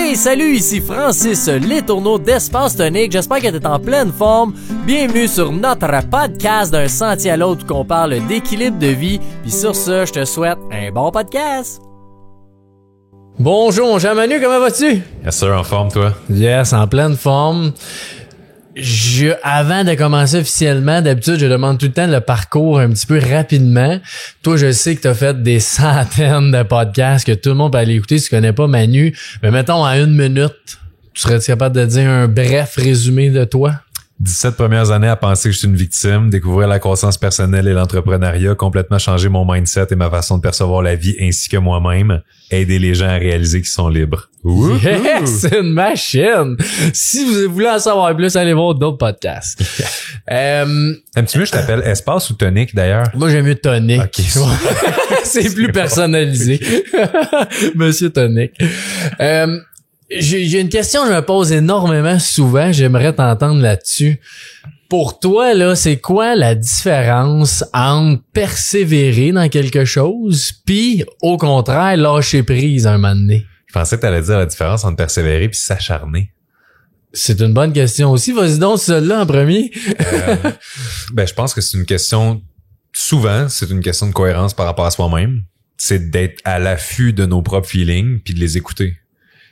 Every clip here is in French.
Hey, salut, ici Francis Letourneau d'Espace Tonique. J'espère que t'es en pleine forme. Bienvenue sur notre podcast d'un sentier à l'autre où on parle d'équilibre de vie. Puis sur ce, je te souhaite un bon podcast. Bonjour, mon cher Manu, comment vas-tu? Yes sir, en forme toi? Yes, en pleine forme. Avant de commencer officiellement, d'habitude, je demande tout le temps le parcours un petit peu rapidement. Toi, je sais que tu as fait des centaines de podcasts que tout le monde peut aller écouter si tu connais pas Manu. Mais mettons, en 1 minute, tu serais capable de dire un bref résumé de toi? 17 premières années à penser que je suis une victime, découvrir la croissance personnelle et l'entrepreneuriat, complètement changer mon mindset et ma façon de percevoir la vie ainsi que moi-même, aider les gens à réaliser qu'ils sont libres. Yes, c'est une machine! Si vous voulez en savoir plus, allez voir d'autres podcasts. Aimes-tu mieux je t'appelle Espace ou Tonique d'ailleurs? Moi, j'aime mieux Tonique. Okay. C'est plus personnalisé. Monsieur Tonique. J'ai une question que je me pose énormément souvent. J'aimerais t'entendre là-dessus. Pour toi, là, c'est quoi la différence entre persévérer dans quelque chose puis, au contraire, lâcher prise un moment donné? Je pensais que t'allais dire la différence entre persévérer puis s'acharner. C'est une bonne question aussi. Vas-y donc, celle-là en premier. Je pense que c'est une question... Souvent, c'est une question de cohérence par rapport à soi-même. C'est d'être à l'affût de nos propres feelings puis de les écouter.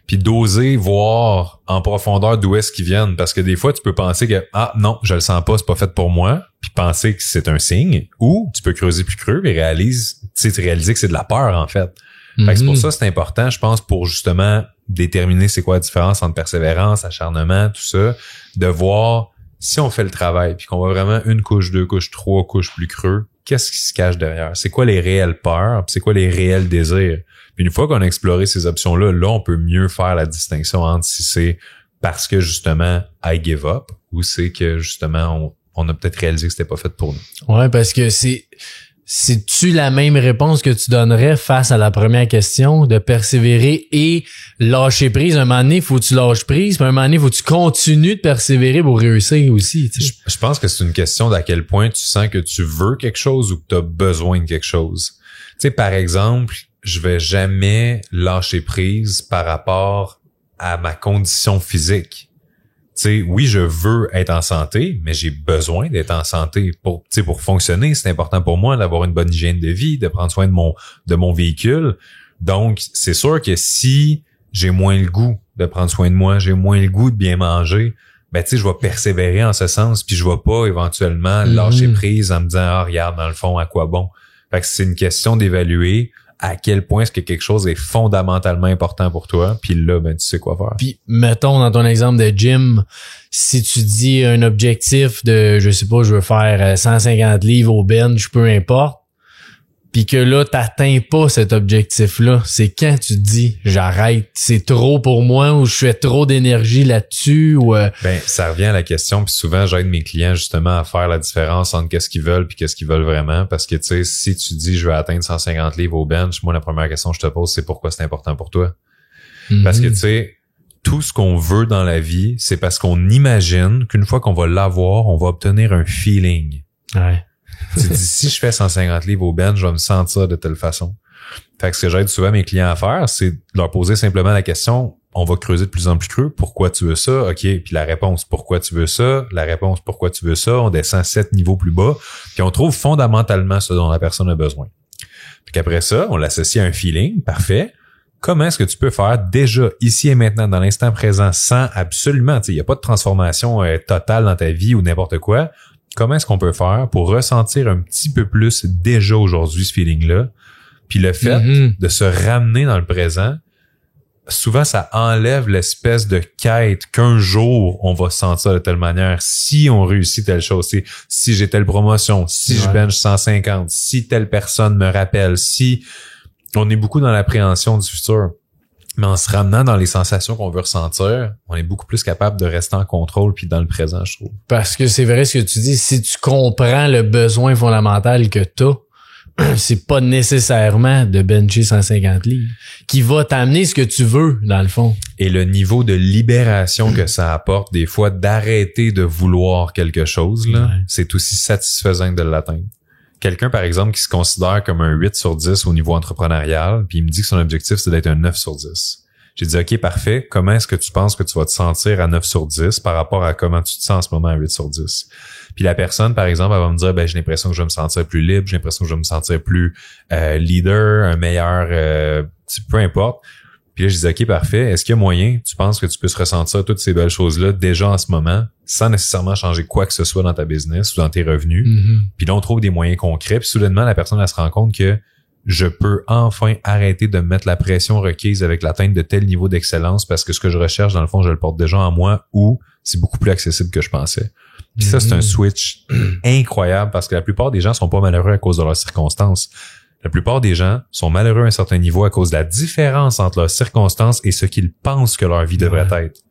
Puis d'oser voir en profondeur d'où est-ce qu'ils viennent. Parce que des fois, tu peux penser que « Ah non, je le sens pas, c'est pas fait pour moi », puis penser que c'est un signe. Ou tu peux creuser plus creux et réaliser que c'est de la peur, en fait. Fait que c'est pour ça que c'est important, je pense, pour justement déterminer c'est quoi la différence entre persévérance, acharnement, tout ça, de voir si on fait le travail puis qu'on va vraiment 1 couche, 2 couches, 3 couches plus creux, qu'est-ce qui se cache derrière? C'est quoi les réelles peurs? Puis c'est quoi les réels désirs? Puis une fois qu'on a exploré ces options-là, là, on peut mieux faire la distinction entre si c'est parce que justement I give up ou c'est que justement on a peut-être réalisé que c'était pas fait pour nous. Ouais, parce que c'est-tu la même réponse que tu donnerais face à la première question de persévérer et lâcher prise? Un moment donné, faut que tu lâches prise, puis un moment donné, faut que tu continues de persévérer pour réussir aussi. Tu sais. Je pense que c'est une question d'à quel point tu sens que tu veux quelque chose ou que tu as besoin de quelque chose. Tu sais, par exemple, je vais jamais lâcher prise par rapport à ma condition physique. Tu sais, oui, je veux être en santé, mais j'ai besoin d'être en santé pour fonctionner. C'est important pour moi d'avoir une bonne hygiène de vie, de prendre soin de mon véhicule. Donc, c'est sûr que si j'ai moins le goût de prendre soin de moi, j'ai moins le goût de bien manger, tu sais, je vais persévérer en ce sens, puis je vais pas éventuellement lâcher prise en me disant, ah, regarde, dans le fond, à quoi bon? Fait que c'est une question d'évaluer à quel point est-ce que quelque chose est fondamentalement important pour toi, puis là, tu sais quoi faire. Puis, mettons, dans ton exemple de gym, si tu dis un objectif de, je sais pas, je veux faire 150 livres au bench, peu importe, puis que là, t'atteins pas cet objectif-là, c'est quand tu te dis, j'arrête, c'est trop pour moi, ou je fais trop d'énergie là-dessus, ou... ça revient à la question, puis souvent, j'aide mes clients justement à faire la différence entre qu'est-ce qu'ils veulent puis qu'est-ce qu'ils veulent vraiment, parce que, tu sais, si tu dis, je veux atteindre 150 livres au bench, moi, la première question que je te pose, c'est pourquoi c'est important pour toi? Parce que, tu sais, tout ce qu'on veut dans la vie, c'est parce qu'on imagine qu'une fois qu'on va l'avoir, on va obtenir un feeling. Ouais. Tu dis, si je fais 150 livres au bench, je vais me sentir de telle façon. Fait que ce que j'aide souvent mes clients à faire, c'est de leur poser simplement la question, on va creuser de plus en plus creux, pourquoi tu veux ça? OK, puis la réponse, pourquoi tu veux ça? La réponse, pourquoi tu veux ça? On descend 7 niveaux plus bas, puis on trouve fondamentalement ce dont la personne a besoin. Puis qu'après ça, on l'associe à un feeling, parfait. Comment est-ce que tu peux faire déjà, ici et maintenant, dans l'instant présent, sans absolument, tu sais, il n'y a pas de transformation totale dans ta vie ou n'importe quoi. Comment est-ce qu'on peut faire pour ressentir un petit peu plus déjà aujourd'hui ce feeling-là? Puis le fait de se ramener dans le présent, souvent ça enlève l'espèce de quête qu'un jour on va se sentir de telle manière si on réussit telle chose. Si j'ai telle promotion, si je bench 150, si telle personne me rappelle, si on est beaucoup dans l'appréhension du futur. Mais en se ramenant dans les sensations qu'on veut ressentir, on est beaucoup plus capable de rester en contrôle puis dans le présent, je trouve. Parce que c'est vrai ce que tu dis, si tu comprends le besoin fondamental que t'as, c'est pas nécessairement de bencher 150 livres qui va t'amener ce que tu veux, dans le fond. Et le niveau de libération que ça apporte, des fois, d'arrêter de vouloir quelque chose, là, c'est aussi satisfaisant que de l'atteindre. Quelqu'un, par exemple, qui se considère comme un 8 sur 10 au niveau entrepreneurial, puis il me dit que son objectif, c'est d'être un 9 sur 10. J'ai dit, OK, parfait. Comment est-ce que tu penses que tu vas te sentir à 9 sur 10 par rapport à comment tu te sens en ce moment à 8 sur 10? Puis la personne, par exemple, elle va me dire, ben, j'ai l'impression que je vais me sentir plus libre, j'ai l'impression que je vais me sentir plus leader, un meilleur, peu importe. Puis là, je dis, OK, parfait. Est-ce qu'il y a moyen, tu penses que tu peux ressentir toutes ces belles choses-là déjà en ce moment, sans nécessairement changer quoi que ce soit dans ta business ou dans tes revenus? Puis là, on trouve des moyens concrets. Puis soudainement, la personne, elle se rend compte que je peux enfin arrêter de me mettre la pression requise avec l'atteinte de tel niveau d'excellence parce que ce que je recherche, dans le fond, je le porte déjà en moi ou c'est beaucoup plus accessible que je pensais. Puis ça, c'est un switch incroyable parce que la plupart des gens sont pas malheureux à cause de leurs circonstances. La plupart des gens sont malheureux à un certain niveau à cause de la différence entre leurs circonstances et ce qu'ils pensent que leur vie devrait être.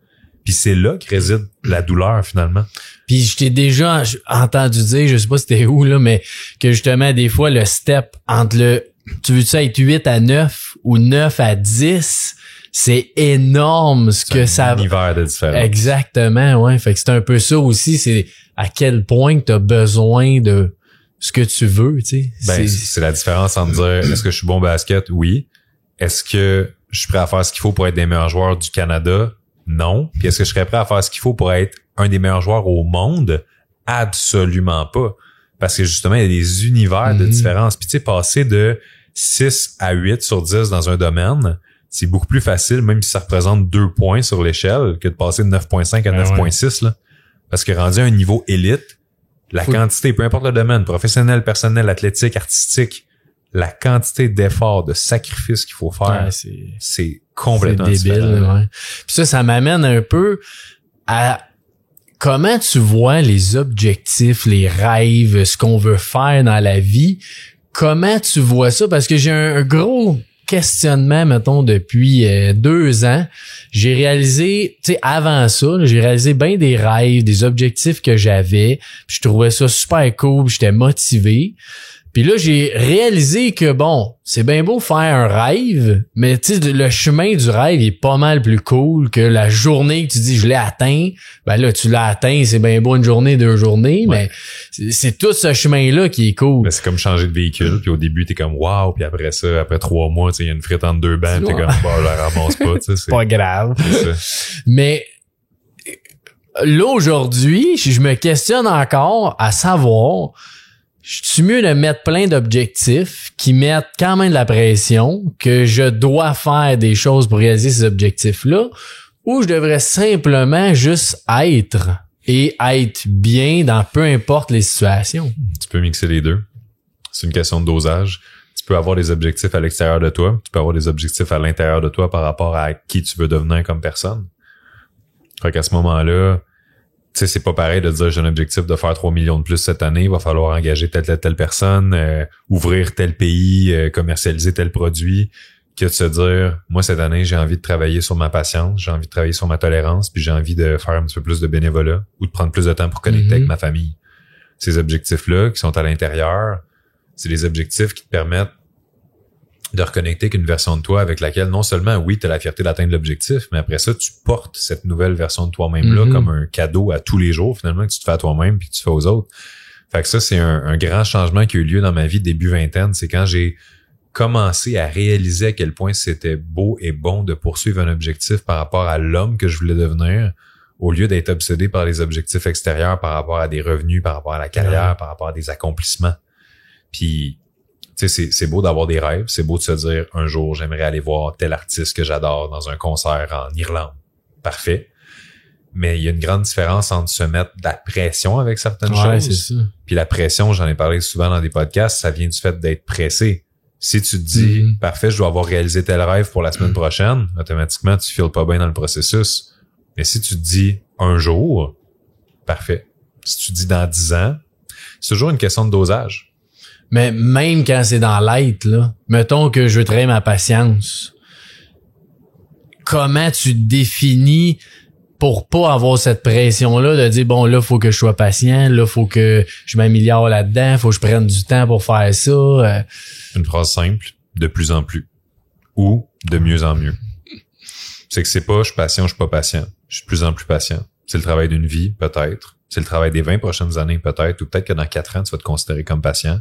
Puis c'est là que réside la douleur, finalement. Puis je t'ai déjà entendu dire, je sais pas c'était où, là, mais que justement, des fois, le step entre tu veux-tu être 8 à 9 ou 9 à 10, c'est énorme ce que ça... C'est un univers de différence. Exactement, ouais. Fait que c'est un peu ça aussi, c'est à quel point tu as besoin de ce que tu veux, tu sais. Ben, c'est la différence entre dire, est-ce que je suis bon au basket? Oui. Est-ce que je suis prêt à faire ce qu'il faut pour être des meilleurs joueurs du Canada? Non. Puis est-ce que je serais prêt à faire ce qu'il faut pour être un des meilleurs joueurs au monde? Absolument pas. Parce que justement, il y a des univers de différence. Puis tu sais, passer de 6 à 8 sur 10 dans un domaine, c'est beaucoup plus facile, même si ça représente 2 points sur l'échelle, que de passer de 9.5 à 9.6, là. Parce que rendu à un niveau élite, la quantité, peu importe le domaine, professionnel, personnel, athlétique, artistique, la quantité d'efforts, de sacrifices qu'il faut faire, c'est complètement débile, différent. ouais. Puis ça m'amène un peu à comment tu vois les objectifs, les rêves, ce qu'on veut faire dans la vie. Comment tu vois ça? Parce que j'ai un gros questionnement, mettons, depuis 2 ans. J'ai réalisé, tu sais, avant ça, là, j'ai réalisé bien des rêves, des objectifs que j'avais. Puis je trouvais ça super cool, j'étais motivé. Puis là, j'ai réalisé que, bon, c'est bien beau faire un rêve, mais tu sais, le chemin du rêve est pas mal plus cool que la journée que tu dis « je l'ai atteint ». Ben là, tu l'as atteint, c'est bien beau une journée, 2 journées, mais c'est tout ce chemin-là qui est cool. Mais c'est comme changer de véhicule, puis au début, t'es comme « wow », puis après ça, après 3 mois, tu sais, il y a une frite entre 2 bancs, t'es comme « bah, je la ramasse pas », tu sais. C'est pas grave. C'est ça. Mais là, aujourd'hui, je me questionne encore à savoir... Je suis mieux de mettre plein d'objectifs qui mettent quand même de la pression, que je dois faire des choses pour réaliser ces objectifs-là, ou je devrais simplement juste être et être bien dans peu importe les situations. Tu peux mixer les deux. C'est une question de dosage. Tu peux avoir des objectifs à l'extérieur de toi, tu peux avoir des objectifs à l'intérieur de toi par rapport à qui tu veux devenir comme personne. Fait qu'à ce moment-là, tu sais, c'est pas pareil de dire j'ai un objectif de faire 3 millions de plus cette année, il va falloir engager telle personne, ouvrir tel pays, commercialiser tel produit, que de se dire, moi cette année, j'ai envie de travailler sur ma patience, j'ai envie de travailler sur ma tolérance, puis j'ai envie de faire un petit peu plus de bénévolat ou de prendre plus de temps pour connecter avec ma famille. Ces objectifs-là qui sont à l'intérieur, c'est des objectifs qui te permettent de reconnecter avec une version de toi avec laquelle non seulement, oui, tu as la fierté d'atteindre l'objectif, mais après ça, tu portes cette nouvelle version de toi-même-là comme un cadeau à tous les jours, finalement, que tu te fais à toi-même puis que tu fais aux autres. Fait que ça, c'est un grand changement qui a eu lieu dans ma vie début vingtaine. C'est quand j'ai commencé à réaliser à quel point c'était beau et bon de poursuivre un objectif par rapport à l'homme que je voulais devenir, au lieu d'être obsédé par les objectifs extérieurs, par rapport à des revenus, par rapport à la carrière, par rapport à des accomplissements. Puis, tu sais, c'est beau d'avoir des rêves, c'est beau de se dire un jour j'aimerais aller voir tel artiste que j'adore dans un concert en Irlande. Parfait. Mais il y a une grande différence entre se mettre de la pression avec certaines choses. C'est ça. Puis la pression, j'en ai parlé souvent dans des podcasts, ça vient du fait d'être pressé. Si tu te dis parfait, je dois avoir réalisé tel rêve pour la semaine prochaine, automatiquement tu files pas bien dans le processus. Mais si tu te dis un jour, parfait. Si tu te dis dans 10 ans, c'est toujours une question de dosage. Mais même quand c'est dans l'être, là, mettons que je veux travailler ma patience, comment tu définis pour pas avoir cette pression-là de dire, bon, là, faut que je sois patient, là, faut que je m'améliore là-dedans, faut que je prenne du temps pour faire ça. Une phrase simple, de plus en plus. Ou de mieux en mieux. C'est que c'est pas, je suis patient, je suis pas patient. Je suis de plus en plus patient. C'est le travail d'une vie, peut-être. C'est le travail des 20 prochaines années, peut-être. Ou peut-être que dans 4 ans, tu vas te considérer comme patient.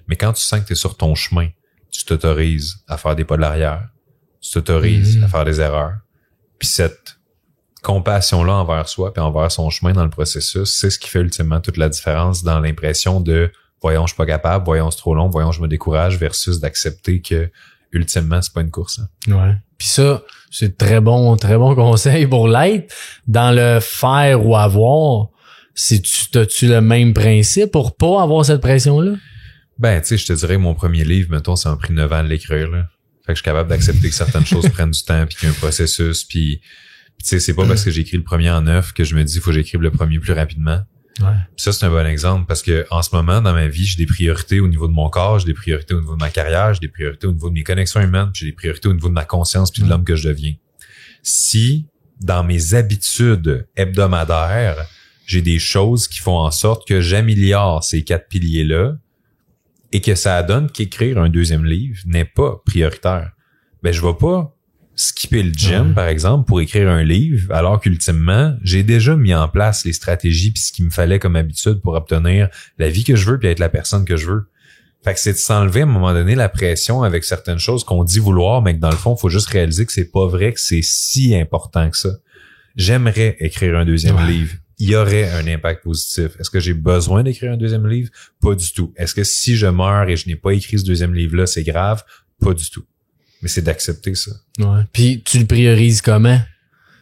Mais quand tu sens que tu es sur ton chemin, tu t'autorises à faire des pas de l'arrière. Tu t'autorises à faire des erreurs. Puis cette compassion-là envers soi puis envers son chemin dans le processus, c'est ce qui fait ultimement toute la différence dans l'impression de voyons, je suis pas capable, voyons, c'est trop long, voyons, je me décourage versus d'accepter que ultimement, c'est pas une course. Hein. Ouais. Puis ça, c'est très bon conseil pour l'être. Dans le faire ou avoir, t'as-tu le même principe pour pas avoir cette pression-là? Ben, tu sais, je te dirais mon premier livre, mettons, ça m'a pris 9 ans de l'écrire, là. Fait que je suis capable d'accepter que certaines choses prennent du temps puis qu'il y a un processus puis tu sais, c'est pas parce que j'ai écrit le premier en 9 que je me dis faut que j'écrive le premier plus rapidement. Ouais. Puis ça, c'est un bon exemple parce que en ce moment, dans ma vie, j'ai des priorités au niveau de mon corps, j'ai des priorités au niveau de ma carrière, j'ai des priorités au niveau de mes connexions humaines, puis j'ai des priorités au niveau de ma conscience puis de l'homme que je deviens. Si, dans mes habitudes hebdomadaires, j'ai des choses qui font en sorte que j'améliore ces 4 piliers-là et que ça donne qu'écrire un deuxième livre n'est pas prioritaire, ben je vais pas skipper le gym, par exemple, pour écrire un livre, alors qu'ultimement, j'ai déjà mis en place les stratégies puis ce qu'il me fallait comme habitude pour obtenir la vie que je veux puis être la personne que je veux. Fait que c'est de s'enlever à un moment donné la pression avec certaines choses qu'on dit vouloir, mais que dans le fond, il faut juste réaliser que c'est pas vrai, que c'est si important que ça. J'aimerais écrire un deuxième livre. Il y aurait un impact positif. Est-ce que j'ai besoin d'écrire un deuxième livre? Pas du tout. Est-ce que si je meurs et je n'ai pas écrit ce deuxième livre-là, c'est grave? Pas du tout. Mais c'est d'accepter ça. Ouais. Puis tu le priorises comment?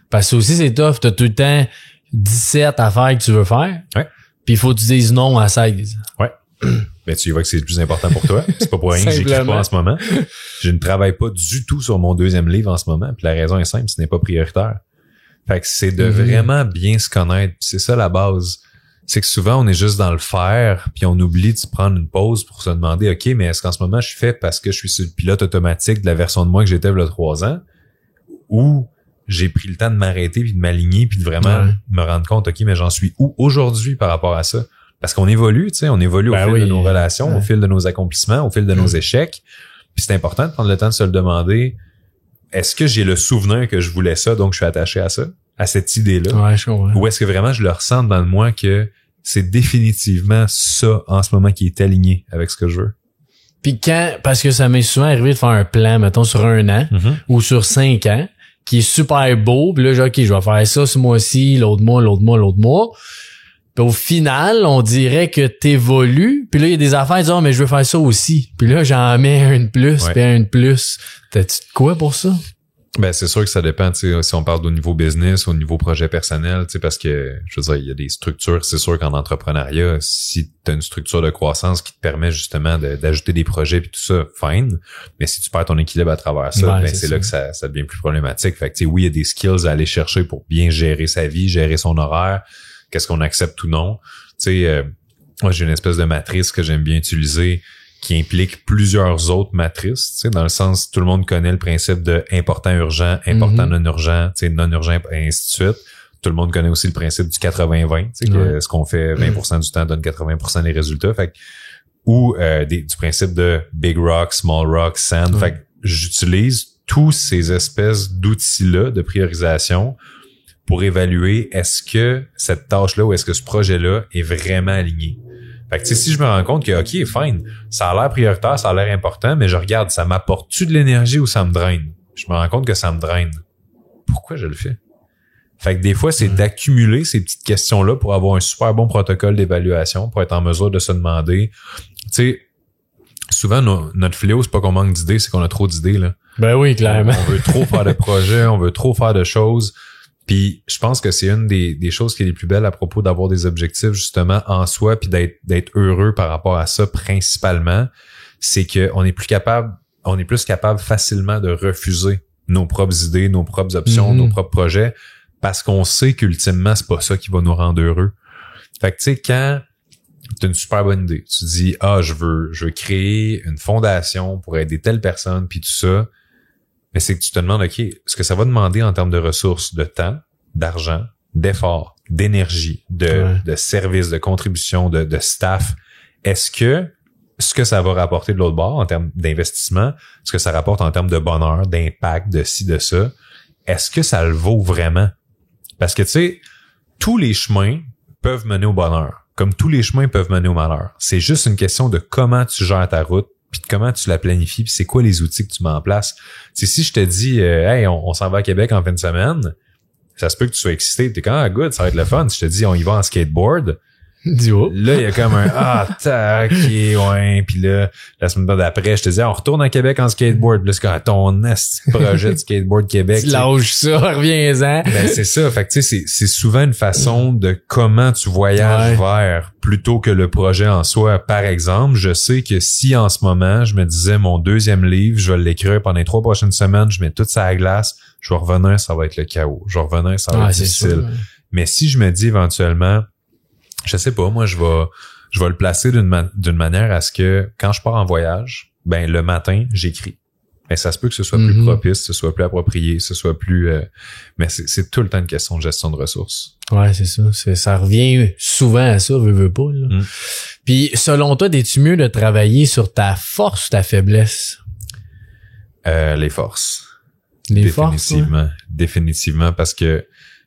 Parce que aussi c'est tough. T'as tout le temps 17 affaires que tu veux faire. Ouais. Puis il faut que tu dises non à 16. Ouais. Ben tu vois que c'est le plus important pour toi. C'est pas pour rien que j'écris pas en ce moment. Je ne travaille pas du tout sur mon deuxième livre en ce moment. Puis la raison est simple, ce n'est pas prioritaire. Fait que c'est de vraiment bien se connaître. Puis c'est ça la base. C'est que souvent, on est juste dans le faire, puis on oublie de se prendre une pause pour se demander, OK, mais est-ce qu'en ce moment, je fais parce que je suis sur le pilote automatique de la version de moi que j'étais il y a 3 ans, ou j'ai pris le temps de m'arrêter puis de m'aligner puis de vraiment me rendre compte, OK, mais j'en suis où aujourd'hui par rapport à ça? Parce qu'on évolue, tu sais, on évolue au fil de nos relations, au fil de nos accomplissements, au fil de nos échecs. Puis c'est important de prendre le temps de se le demander, est-ce que j'ai le souvenir que je voulais ça, donc je suis attaché à ça, à cette idée-là? Ouais, je comprends. Ou est-ce que vraiment je le ressens dans le moi que c'est définitivement ça en ce moment qui est aligné avec ce que je veux? Puis parce que ça m'est souvent arrivé de faire un plan, mettons, sur 1 an ou sur 5 ans, qui est super beau, puis là, OK, je vais faire ça ce mois-ci, l'autre mois. Puis au final, on dirait que t'évolues, puis là, il y a des affaires, disons, mais je veux faire ça aussi. Puis là, j'en mets un de plus, puis un de plus. T'as-tu de quoi pour ça? Ben, c'est sûr que ça dépend, tu sais, si on parle au niveau business, au niveau projet personnel, tu sais, parce que, je veux dire, il y a des structures, c'est sûr qu'en entrepreneuriat, si tu as une structure de croissance qui te permet justement d'ajouter des projets puis tout ça, fine. Mais si tu perds ton équilibre à travers ça, ben, c'est là que ça devient plus problématique. Fait que, tu sais, oui, il y a des skills à aller chercher pour bien gérer sa vie, gérer son horaire, qu'est-ce qu'on accepte ou non. Tu sais, moi, j'ai une espèce de matrice que j'aime bien utiliser qui implique plusieurs autres matrices, tu sais, dans le sens, tout le monde connaît le principe de important urgent, important non urgent, tu sais, non urgent, et ainsi de suite. Tout le monde connaît aussi le principe du 80-20, tu sais, que ce qu'on fait 20% du temps donne 80% des résultats. Fait que, ou du principe de big rock, small rock, sand. Fait que j'utilise tous ces espèces d'outils-là de priorisation pour évaluer est-ce que cette tâche-là ou est-ce que ce projet-là est vraiment aligné. Fait que, tu sais, si je me rends compte que, OK, fine, ça a l'air prioritaire, ça a l'air important, mais je regarde, ça m'apporte-tu de l'énergie ou ça me draine? Je me rends compte que ça me draine. Pourquoi je le fais? Fait que des fois, c'est d'accumuler ces petites questions-là pour avoir un super bon protocole d'évaluation, pour être en mesure de se demander, tu sais, souvent, notre fléau, c'est pas qu'on manque d'idées, c'est qu'on a trop d'idées, là. Ben oui, clairement. On veut trop faire de projets, on veut trop faire de choses. Puis je pense que c'est une des choses qui est les plus belles à propos d'avoir des objectifs justement en soi puis d'être heureux par rapport à ça principalement, c'est que on est plus capable facilement de refuser nos propres idées, nos propres options, nos propres projets parce qu'on sait qu'ultimement c'est pas ça qui va nous rendre heureux. Fait que tu sais quand t'as une super bonne idée, tu dis je veux créer une fondation pour aider telle personne puis tout ça. Mais c'est que tu te demandes, OK, ce que ça va demander en termes de ressources, de temps, d'argent, d'effort, d'énergie, de services, de contribution, de staff, est-ce que ce que ça va rapporter de l'autre bord en termes d'investissement, ce que ça rapporte en termes de bonheur, d'impact, de ci, de ça, est-ce que ça le vaut vraiment? Parce que, tu sais, tous les chemins peuvent mener au bonheur, comme tous les chemins peuvent mener au malheur. C'est juste une question de comment tu gères ta route puis comment tu la planifies, puis c'est quoi les outils que tu mets en place. T'sais, si je te dis hey, on s'en va à Québec en fin de semaine, ça se peut que tu sois excité, t'es comme good, ça va être le fun. Si je te dis on y va en skateboard, là il y a comme un ok ouais, puis là la semaine d'après je te dis on retourne à Québec en skateboard, là c'est comme ton projet de skateboard Québec, tu lâches ça, reviens-en. Ben c'est ça, fait que tu sais c'est souvent une façon de comment tu voyages vers plutôt que le projet en soi. Par exemple, je sais que si en ce moment je me disais mon 2e livre, je vais l'écrire pendant les 3 prochaines semaines, je mets tout ça à la glace, je vais revenir, ça va être le chaos, je vais revenir, ça va être difficile. Sûr, mais si je me dis éventuellement, je sais pas, moi je vais le placer d'une manière à ce que quand je pars en voyage, ben le matin, j'écris. Mais ça se peut que ce soit plus propice, ce soit plus approprié, ce soit plus mais c'est tout le temps une question de gestion de ressources. Ouais, c'est ça, ça revient souvent à ça, veux pas là. Puis selon toi, es-tu mieux de travailler sur ta force ou ta faiblesse? Les forces. Définitivement parce que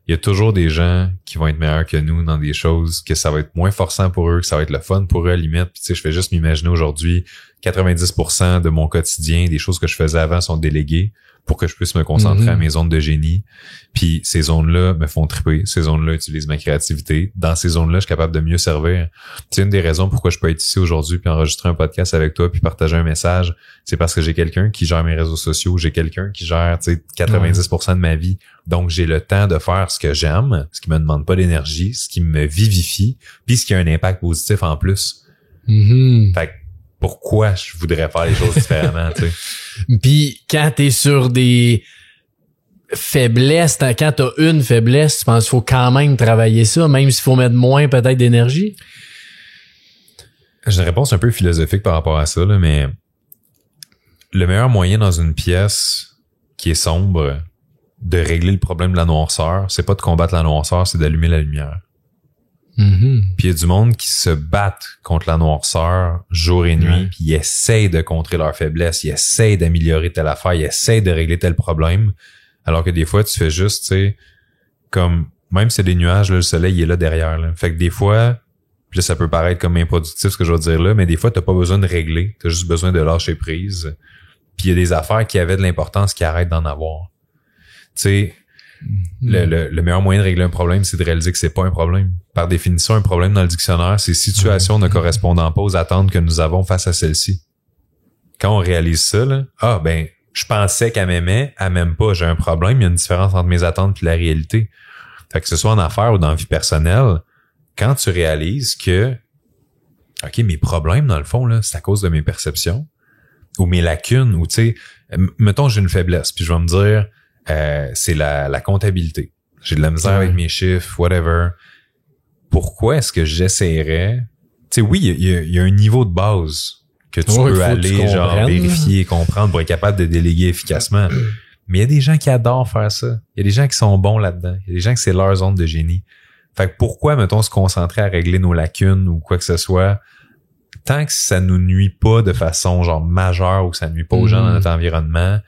il y a toujours des gens qui vont être meilleurs que nous dans des choses que ça va être moins forçant pour eux, que ça va être le fun pour eux à la limite. Puis tu sais, je fais juste m'imaginer aujourd'hui 90% de mon quotidien, des choses que je faisais avant sont déléguées pour que je puisse me concentrer à mes zones de génie. Puis ces zones-là me font triper. Ces zones-là utilisent ma créativité. Dans ces zones-là, je suis capable de mieux servir. C'est une des raisons pourquoi je peux être ici aujourd'hui puis enregistrer un podcast avec toi puis partager un message. C'est parce que j'ai quelqu'un qui gère mes réseaux sociaux. J'ai quelqu'un qui gère 90% de ma vie. Donc, j'ai le temps de faire ce que j'aime, ce qui me demande pas d'énergie, ce qui me vivifie, puis ce qui a un impact positif en plus. Fait que pourquoi je voudrais faire les choses différemment, tu sais? Puis quand t'es sur des faiblesses, quand t'as une faiblesse, tu penses qu'il faut quand même travailler ça, même s'il faut mettre moins peut-être d'énergie? J'ai une réponse un peu philosophique par rapport à ça, là, mais le meilleur moyen dans une pièce qui est sombre de régler le problème de la noirceur, c'est pas de combattre la noirceur, c'est d'allumer la lumière. Puis il y a du monde qui se battent contre la noirceur jour et nuit, puis ils essayent de contrer leurs faiblesses, ils essayent d'améliorer telle affaire, ils essayent de régler tel problème, alors que des fois tu fais juste, tu sais, comme même si c'est des nuages, là, le soleil il est là derrière. Là. Fait que des fois, puis là ça peut paraître comme improductif ce que je vais dire là, mais des fois t'as pas besoin de régler, t'as juste besoin de lâcher prise. Puis il y a des affaires qui avaient de l'importance qui arrêtent d'en avoir. Tu sais, le meilleur moyen de régler un problème, c'est de réaliser que c'est pas un problème. Par définition, un problème dans le dictionnaire, c'est situation ne correspondant pas aux attentes que nous avons face à celle-ci. Quand on réalise ça, là, je pensais qu'elle m'aimait, elle m'aime pas, j'ai un problème, il y a une différence entre mes attentes et la réalité. Fait que ce soit en affaires ou dans la vie personnelle, quand tu réalises que, OK, mes problèmes, dans le fond, là, c'est à cause de mes perceptions, ou mes lacunes, ou tu sais, mettons, j'ai une faiblesse, puis je vais me dire, c'est la comptabilité. J'ai de la misère avec mes chiffres, whatever. Pourquoi est-ce que j'essaierais... Tu sais, oui, il y a un niveau de base que tu peux aller, genre, vérifier, comprendre pour être capable de déléguer efficacement. Mais il y a des gens qui adorent faire ça. Il y a des gens qui sont bons là-dedans. Il y a des gens que c'est leur zone de génie. Fait que pourquoi, mettons, se concentrer à régler nos lacunes ou quoi que ce soit, tant que ça nous nuit pas de façon, genre, majeure ou que ça nuit pas aux gens dans notre environnement...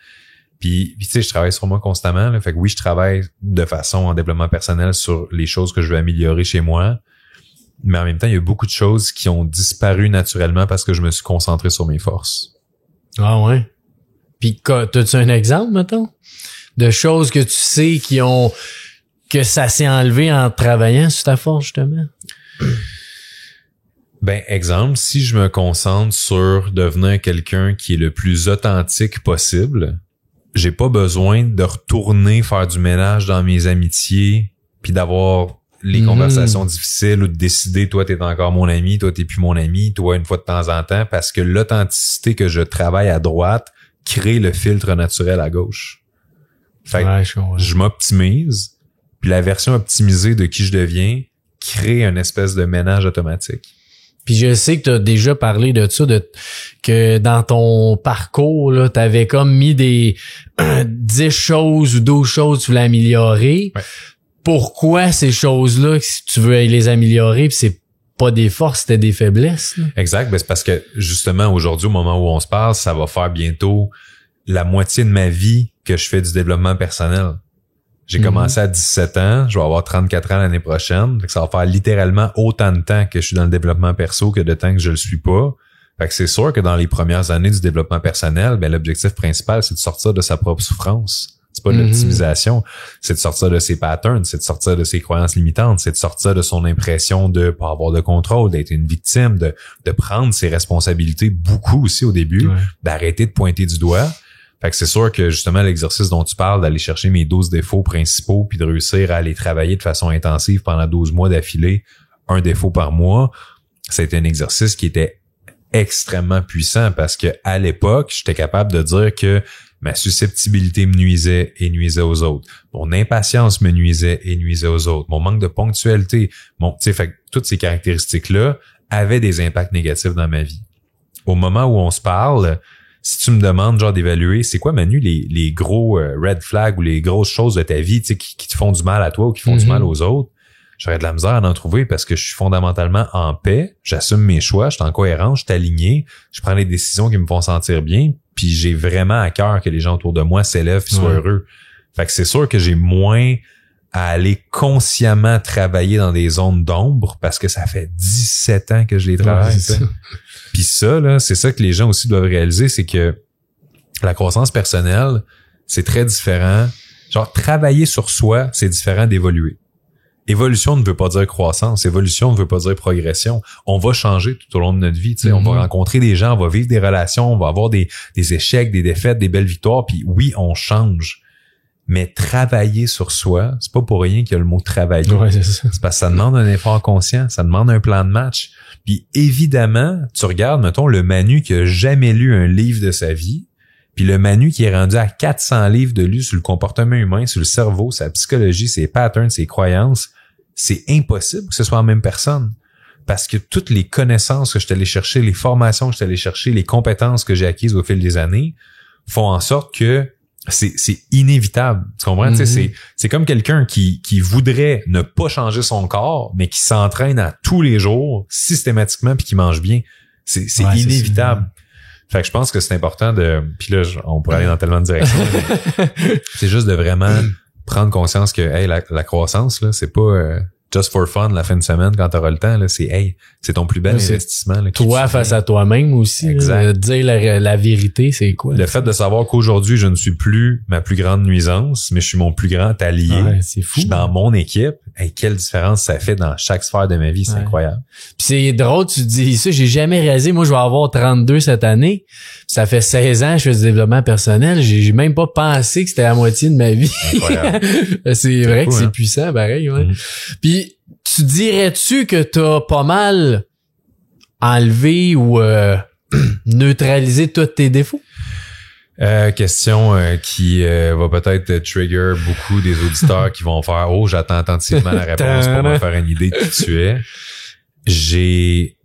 Puis tu sais, je travaille sur moi constamment. Là, fait que oui, je travaille de façon en développement personnel sur les choses que je veux améliorer chez moi. Mais en même temps, il y a beaucoup de choses qui ont disparu naturellement parce que je me suis concentré sur mes forces. Ah ouais? Puis t'as-tu un exemple, mettons? De choses que tu sais que ça s'est enlevé en travaillant sur ta force, justement? Ben, exemple, si je me concentre sur devenir quelqu'un qui est le plus authentique possible, j'ai pas besoin de retourner faire du ménage dans mes amitiés puis d'avoir les conversations difficiles ou de décider, toi, t'es encore mon ami, toi, t'es plus mon ami, toi, une fois de temps en temps, parce que l'authenticité que je travaille à droite crée le filtre naturel à gauche. Fait que je m'optimise, puis la version optimisée de qui je deviens crée une espèce de ménage automatique. Puis je sais que tu as déjà parlé de ça, que dans ton parcours, là, tu avais comme mis des 10 choses ou 12 choses que tu voulais améliorer. Ouais. Pourquoi ces choses-là, si tu veux les améliorer, puis c'est pas des forces, c'était des faiblesses? Là? Exact. Ben c'est parce que justement, aujourd'hui, au moment où on se parle, ça va faire bientôt la moitié de ma vie que je fais du développement personnel. J'ai commencé à 17 ans, je vais avoir 34 ans l'année prochaine. Fait que ça va faire littéralement autant de temps que je suis dans le développement perso que de temps que je le suis pas. Fait que c'est sûr que dans les premières années du développement personnel, ben l'objectif principal, c'est de sortir de sa propre souffrance. C'est pas de l'optimisation, c'est de sortir de ses patterns, c'est de sortir de ses croyances limitantes, c'est de sortir de son impression de pas avoir de contrôle, d'être une victime, de prendre ses responsabilités beaucoup aussi au début, d'arrêter de pointer du doigt. Fait que c'est sûr que justement l'exercice dont tu parles, d'aller chercher mes 12 défauts principaux puis de réussir à les travailler de façon intensive pendant 12 mois d'affilée, un défaut par mois, c'était un exercice qui était extrêmement puissant parce que à l'époque, j'étais capable de dire que ma susceptibilité me nuisait et nuisait aux autres. Mon impatience me nuisait et nuisait aux autres. Mon manque de ponctualité, fait que toutes ces caractéristiques-là avaient des impacts négatifs dans ma vie. Au moment où on se parle, si tu me demandes genre d'évaluer, c'est quoi, Manu, les gros red flags ou les grosses choses de ta vie, qui te font du mal à toi ou qui font du mal aux autres, j'aurais de la misère à en trouver parce que je suis fondamentalement en paix, j'assume mes choix, je suis en cohérence, je suis aligné, je prends les décisions qui me font sentir bien, puis j'ai vraiment à cœur que les gens autour de moi s'élèvent et soient heureux. Fait que c'est sûr que j'ai moins à aller consciemment travailler dans des zones d'ombre parce que ça fait 17 ans que je les travaille. Puis ça, là, c'est ça que les gens aussi doivent réaliser, c'est que la croissance personnelle, c'est très différent. Genre, travailler sur soi, c'est différent d'évoluer. Évolution ne veut pas dire croissance. Évolution ne veut pas dire progression. On va changer tout au long de notre vie. On va rencontrer des gens, on va vivre des relations, on va avoir des échecs, des défaites, des belles victoires. Puis oui, on change. Mais travailler sur soi, c'est pas pour rien qu'il y a le mot travailler. Ouais, c'est ça. C'est parce que ça demande un effort conscient, ça demande un plan de match. Puis évidemment, tu regardes, mettons, le Manu qui a jamais lu un livre de sa vie, puis le Manu qui est rendu à 400 livres de lu sur le comportement humain, sur le cerveau, sa psychologie, ses patterns, ses croyances, c'est impossible que ce soit la même personne. Parce que toutes les connaissances que je suis allé chercher, les formations que je suis allé chercher, les compétences que j'ai acquises au fil des années font en sorte que c'est inévitable. Tu comprends? C'est comme quelqu'un qui voudrait ne pas changer son corps, mais qui s'entraîne à tous les jours, systématiquement, puis qui mange bien. C'est inévitable. Fait que je pense que c'est important de... Puis là, on pourrait aller dans tellement de directions. C'est juste de vraiment prendre conscience que hey, la croissance, là, c'est pas just for fun la fin de semaine quand t'auras le temps. Là, c'est ton plus bel investissement. Là, toi face à toi-même aussi. Exact. Là, dire la vérité, c'est quoi? Le fait de savoir qu'aujourd'hui, je ne suis plus ma plus grande nuisance, mais je suis mon plus grand allié. Ouais, c'est fou. Je suis dans mon équipe. Hey, quelle différence ça fait dans chaque sphère de ma vie. C'est incroyable. Puis c'est drôle, tu dis ça, j'ai jamais réalisé. Moi, je vais avoir 32 cette année. Ça fait 16 ans que je fais du développement personnel. J'ai même pas pensé que c'était la moitié de ma vie. C'est vrai fou, que c'est puissant, pareil. Ouais. Puis, tu dirais-tu que t'as pas mal enlevé ou neutralisé tous tes défauts? Question qui va peut-être trigger beaucoup des auditeurs qui vont faire « Oh, j'attends attentivement la réponse pour me faire une idée de qui tu es. »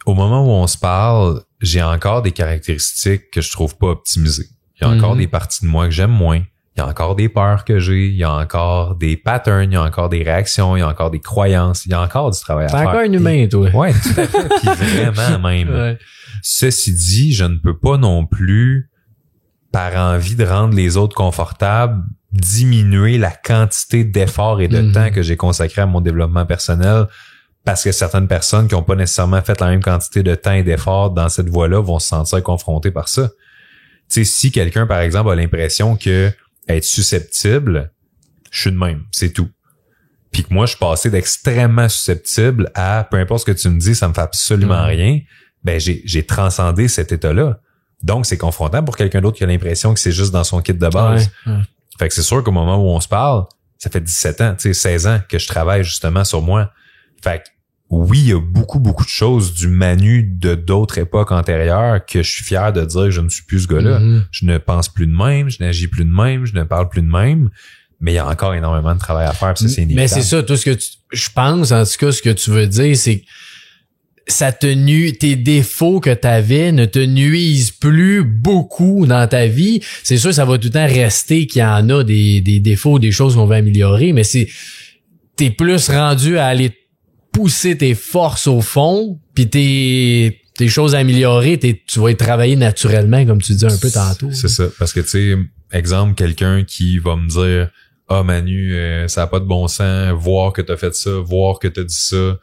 Au moment où on se parle, j'ai encore des caractéristiques que je trouve pas optimisées. Il y a encore des parties de moi que j'aime moins. Il y a encore des peurs que j'ai, il y a encore des patterns, il y a encore des réactions, il y a encore des croyances, il y a encore du travail à faire. T'es encore un humain, toi. Ouais, tout à fait. Puis vraiment même. Ouais. Ceci dit, je ne peux pas non plus, par envie de rendre les autres confortables, diminuer la quantité d'efforts et de temps que j'ai consacré à mon développement personnel parce que certaines personnes qui n'ont pas nécessairement fait la même quantité de temps et d'efforts dans cette voie-là vont se sentir confrontées par ça. Tu sais, si quelqu'un, par exemple, a l'impression que être susceptible, je suis de même, c'est tout. Puis que moi, je suis passé d'extrêmement susceptible à peu importe ce que tu me dis, ça me fait absolument rien. Ben, j'ai transcendé cet état-là. Donc, c'est confrontant pour quelqu'un d'autre qui a l'impression que c'est juste dans son kit de base. Fait que c'est sûr qu'au moment où on se parle, ça fait 17 ans, tu sais, 16 ans que je travaille justement sur moi. Fait que oui, il y a beaucoup de choses du Manu de d'autres époques antérieures que je suis fier de dire que je ne suis plus ce gars-là. Je ne pense plus de même, je n'agis plus de même, je ne parle plus de même. Mais il y a encore énormément de travail à faire, puis ça, c'est inévitable. Mais c'est ça, tout ce que je pense, en tout cas, ce que tu veux dire, c'est que tes défauts que t'avais ne te nuisent plus beaucoup dans ta vie. C'est sûr, ça va tout le temps rester qu'il y en a des défauts, des choses qu'on veut améliorer, mais t'es plus rendu à aller pousser tes forces au fond, puis tes choses à améliorer, tu vas y travailler naturellement, comme tu dis un peu tantôt. C'est ça, parce que tu sais, exemple, quelqu'un qui va me dire « Ah, Manu, ça a pas de bon sens, voir que t'as fait ça, voir que t'as dit ça »,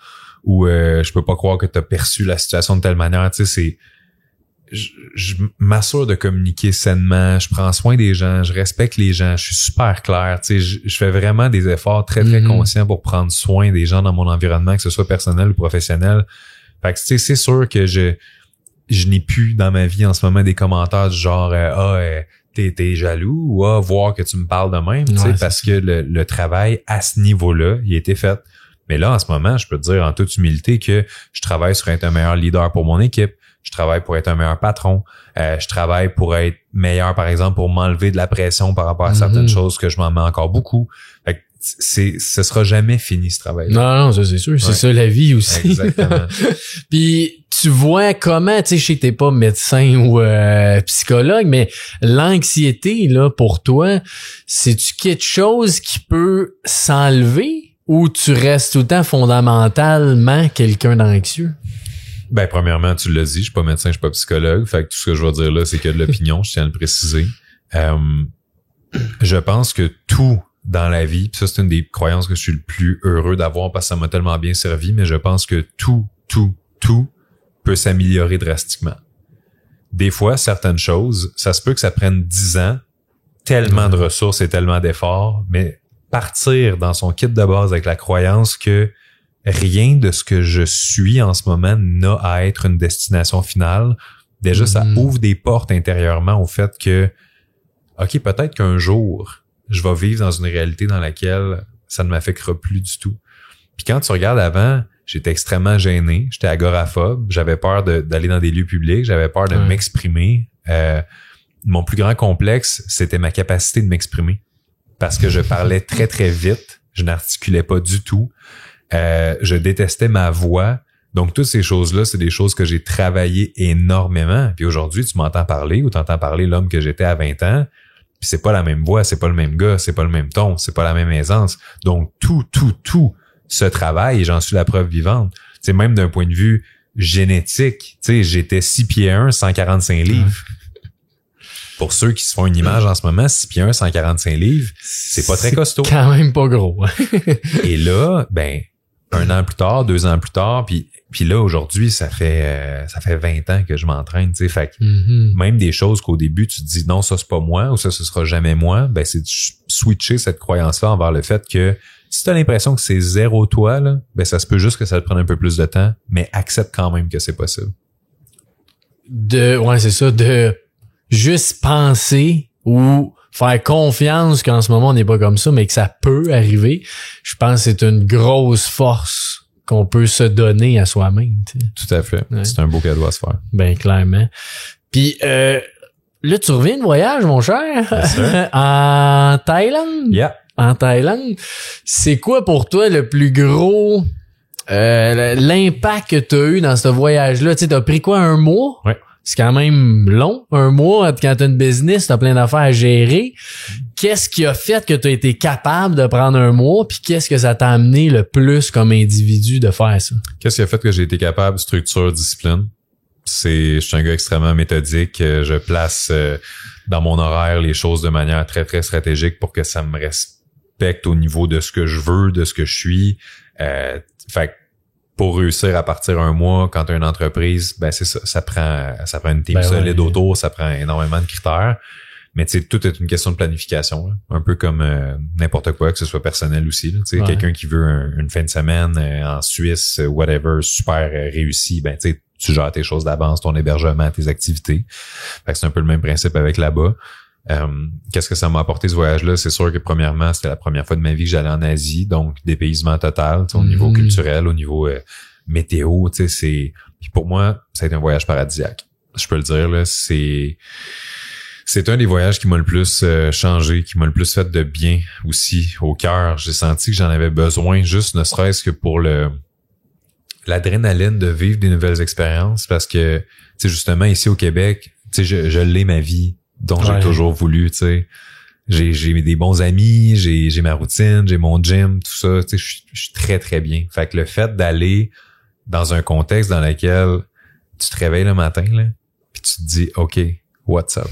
ou je peux pas croire que t'as perçu la situation de telle manière. Tu sais, je m'assure de communiquer sainement, je prends soin des gens, je respecte les gens, je suis super clair. Tu sais, je fais vraiment des efforts très, très conscients pour prendre soin des gens dans mon environnement, que ce soit personnel ou professionnel. Fait que, tu sais, c'est sûr que je n'ai plus dans ma vie en ce moment des commentaires du genre t'es jaloux ou voir que tu me parles de même, tu sais, parce que le travail à ce niveau-là, il a été fait. Mais là, en ce moment, je peux te dire en toute humilité que je travaille sur être un meilleur leader pour mon équipe, je travaille pour être un meilleur patron, je travaille pour être meilleur, par exemple, pour m'enlever de la pression par rapport à certaines choses que je m'en mets encore beaucoup. Fait que ce sera jamais fini, ce travail-là. Non, ça c'est sûr. C'est ça la vie aussi. Exactement. Puis tu vois comment, tu sais, je sais que t'es pas médecin ou psychologue, mais l'anxiété, là, pour toi, c'est-tu quelque chose qui peut s'enlever ou tu restes tout le temps fondamentalement quelqu'un d'anxieux? Ben, premièrement, tu l'as dit, je suis pas médecin, je suis pas psychologue. Fait que tout ce que je vais dire là, c'est que de l'opinion, je tiens à le préciser. Je pense que tout dans la vie, pis ça c'est une des croyances que je suis le plus heureux d'avoir parce que ça m'a tellement bien servi, mais je pense que tout peut s'améliorer drastiquement. Des fois, certaines choses, ça se peut que ça prenne 10 ans, tellement de ressources et tellement d'efforts, mais partir dans son kit de base avec la croyance que rien de ce que je suis en ce moment n'a à être une destination finale, déjà ça ouvre des portes intérieurement au fait que, OK, peut-être qu'un jour, je vais vivre dans une réalité dans laquelle ça ne m'affectera plus du tout. Puis quand tu regardes avant, j'étais extrêmement gêné, j'étais agoraphobe, j'avais peur d'aller dans des lieux publics, j'avais peur de m'exprimer. Mon plus grand complexe, c'était ma capacité de m'exprimer. Parce que je parlais très, très vite, je n'articulais pas du tout, je détestais ma voix. Donc, toutes ces choses-là, c'est des choses que j'ai travaillé énormément. Puis aujourd'hui, tu m'entends parler ou t'entends parler l'homme que j'étais à 20 ans, puis c'est pas la même voix, c'est pas le même gars, c'est pas le même ton, c'est pas la même aisance. Donc, tout ce travail, et j'en suis la preuve vivante. Tu sais, même d'un point de vue génétique, tu sais, j'étais 6 pieds 1, 145 livres. Pour ceux qui se font une image en ce moment, 6 pieds 1, 145 livres, c'est pas très costaud. C'est quand même pas gros. Et là, ben, 1 an plus tard, 2 ans plus tard, puis là, aujourd'hui, ça fait 20 ans que je m'entraîne, tu sais. Fait que même des choses qu'au début, tu te dis non, ça, c'est pas moi, ou ça, ce sera jamais moi, ben, c'est de switcher cette croyance-là envers le fait que si t'as l'impression que c'est zéro toi, là, ben, ça se peut juste que ça te prenne un peu plus de temps, mais accepte quand même que c'est possible. Ouais, c'est ça, de juste penser ou faire confiance qu'en ce moment, on n'est pas comme ça, mais que ça peut arriver, je pense que c'est une grosse force qu'on peut se donner à soi-même. Tu sais. Tout à fait. Ouais. C'est un beau cadeau à se faire. Ben, clairement. Puis, là, tu reviens de voyage, mon cher, en Thaïlande. Yeah. En Thaïlande. C'est quoi pour toi le plus gros l'impact que tu as eu dans ce voyage-là? Tu sais, t'as pris quoi, 1 mois? Ouais. C'est quand même long, 1 mois, quand t'as une business, t'as plein d'affaires à gérer. Qu'est-ce qui a fait que t'as été capable de prendre 1 mois, puis qu'est-ce que ça t'a amené le plus comme individu de faire ça? Qu'est-ce qui a fait que j'ai été capable? Structure, discipline. Je suis un gars extrêmement méthodique. Je place dans mon horaire les choses de manière très, très stratégique pour que ça me respecte au niveau de ce que je veux, de ce que je suis. Fait que pour réussir à partir 1 mois, quand tu as une entreprise, ben c'est ça. Ça prend une team solide autour, ça prend énormément de critères. Mais tu sais, tout est une question de planification. Là. Un peu comme n'importe quoi, que ce soit personnel aussi. Tu sais, quelqu'un qui veut une fin de semaine en Suisse, whatever, super réussi, ben tu sais, tu gères tes choses d'avance, ton hébergement, tes activités. Fait que c'est un peu le même principe avec là-bas. Qu'est-ce que ça m'a apporté ce voyage-là? C'est sûr que premièrement, c'était la première fois de ma vie que j'allais en Asie, donc dépaysement total, au niveau culturel, au niveau météo, tu sais, puis pour moi, ça a été un voyage paradisiaque. Je peux le dire, là, c'est un des voyages qui m'a le plus changé, qui m'a le plus fait de bien aussi au cœur. J'ai senti que j'en avais besoin, juste ne serait-ce que pour l'adrénaline de vivre des nouvelles expériences, parce que, tu sais, justement, ici au Québec, tu sais, je l'ai ma vie dont j'ai toujours voulu, tu sais. J'ai des bons amis, j'ai ma routine, j'ai mon gym, tout ça, tu sais, je suis très, très bien. Fait que le fait d'aller dans un contexte dans lequel tu te réveilles le matin, là, puis tu te dis, OK, what's up?